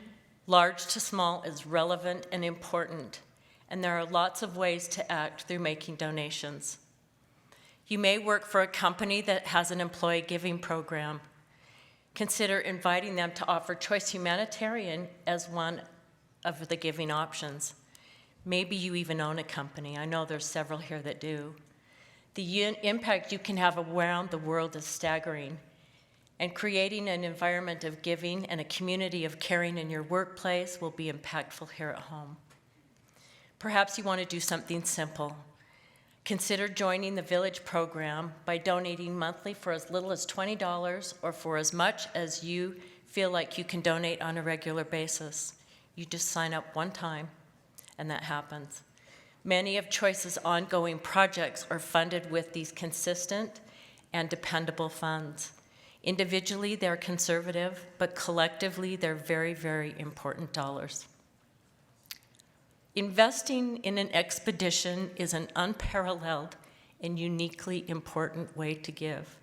large to small, is relevant and important, and there are lots of ways to act through making donations. You may work for a company that has an employee giving program. Consider inviting them to offer CHOICE Humanitarian as one of the giving options. Maybe you even own a company. I know there's several here that do. The impact you can have around the world is staggering, and creating an environment of giving and a community of caring in your workplace will be impactful here at home. Perhaps you want to do something simple. Consider joining the Village program by donating monthly for as little as $20 or for as much as you feel like you can donate on a regular basis. You just sign up one time, and that happens. Many of CHOICE's ongoing projects are funded with these consistent and dependable funds. Individually, they're conservative, but collectively, they're very, very important dollars. Investing in an expedition is an unparalleled and uniquely important way to give.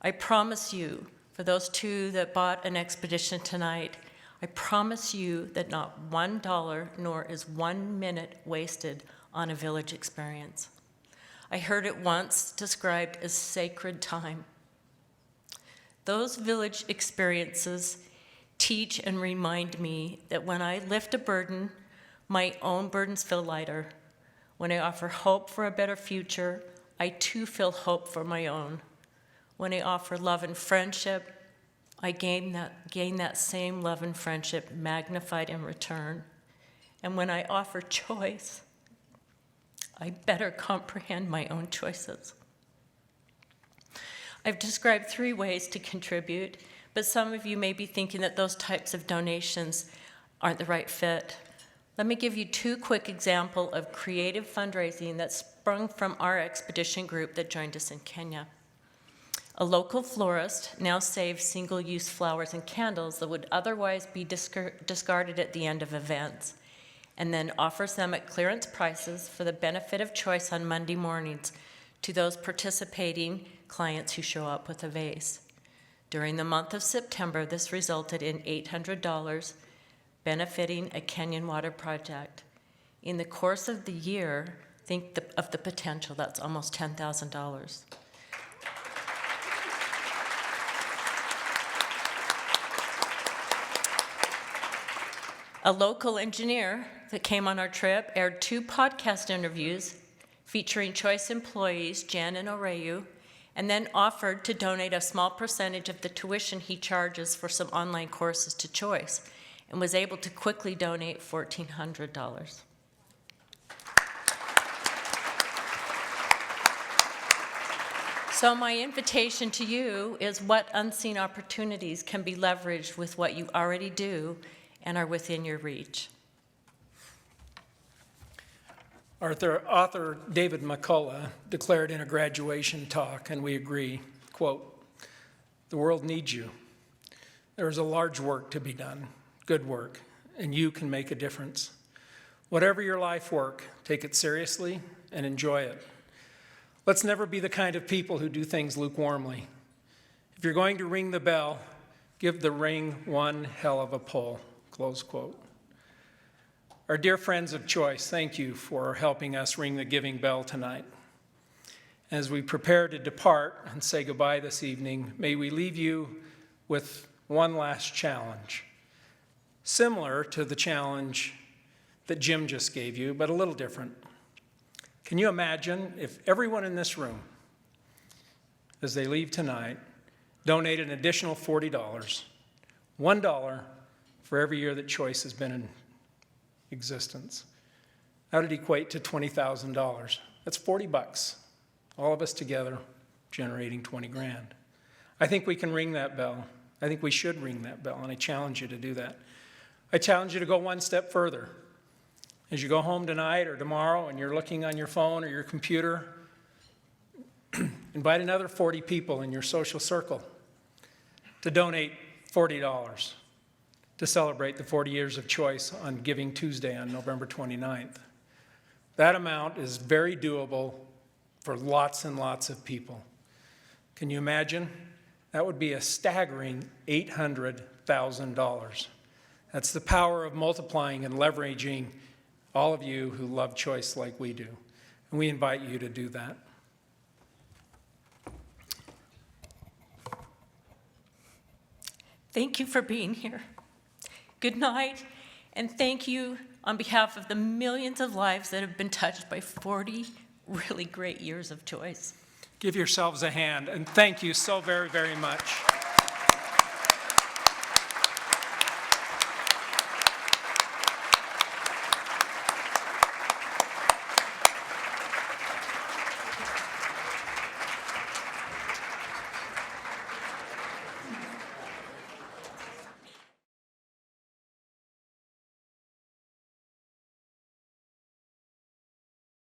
I promise you, for those 2 that bought an expedition tonight, I promise you that not $1 nor is 1 minute wasted on a village experience. I heard it once described as sacred time. Those village experiences teach and remind me that when I lift a burden, my own burdens feel lighter. When I offer hope for a better future, I too feel hope for my own. When I offer love and friendship, I gain that same love and friendship magnified in return. And when I offer choice, I better comprehend my own choices. I've described 3 ways to contribute, but some of you may be thinking that those types of donations aren't the right fit. Let me give you two quick examples of creative fundraising that sprung from our expedition group that joined us in Kenya. A local florist now saves single-use flowers and candles that would otherwise be discarded at the end of events, and then offers them at clearance prices for the benefit of Choice on Monday mornings to those participating clients who show up with a vase. During the month of September, this resulted in $800 benefiting a Kenyan water project. In the course of the year, think of the potential, that's almost $10,000. A local engineer that came on our trip aired 2 podcast interviews featuring Choice employees, Jan and Oreyu, and then offered to donate a small percentage of the tuition he charges for some online courses to Choice, and was able to quickly donate $1,400. So my invitation to you is what unseen opportunities can be leveraged with what you already do and are within your reach. Author David McCullough declared in a graduation talk, and we agree, quote, "The world needs you. There is a large work to be done, good work, and you can make a difference. Whatever your life work, take it seriously and enjoy it. Let's never be the kind of people who do things lukewarmly. If you're going to ring the bell, give the ring one hell of a pull," close quote. Our dear friends of Choice, thank you for helping us ring the giving bell tonight. As we prepare to depart and say goodbye this evening, may we leave you with one last challenge, similar to the challenge that Jim just gave you, but a little different. Can you imagine if everyone in this room, as they leave tonight, donated an additional $40, $1 for every year that Choice has been in existence? That would equate to $20,000. That's $40, all of us together generating 20 grand. I think we can ring that bell. I think we should ring that bell, and I challenge you to do that. I challenge you to go one step further. As you go home tonight or tomorrow and you're looking on your phone or your computer, invite another 40 people in your social circle to donate $40 to celebrate the 40 years of Choice on Giving Tuesday on November 29th. That amount is very doable for lots and lots of people. Can you imagine? That would be a staggering $800,000. That's the power of multiplying and leveraging all of you who love Choice like we do. And we invite you to do that. Thank you for being here. Good night, and thank you on behalf of the millions of lives that have been touched by 40 really great years of Choice. Give yourselves a hand, and thank you so very, very much.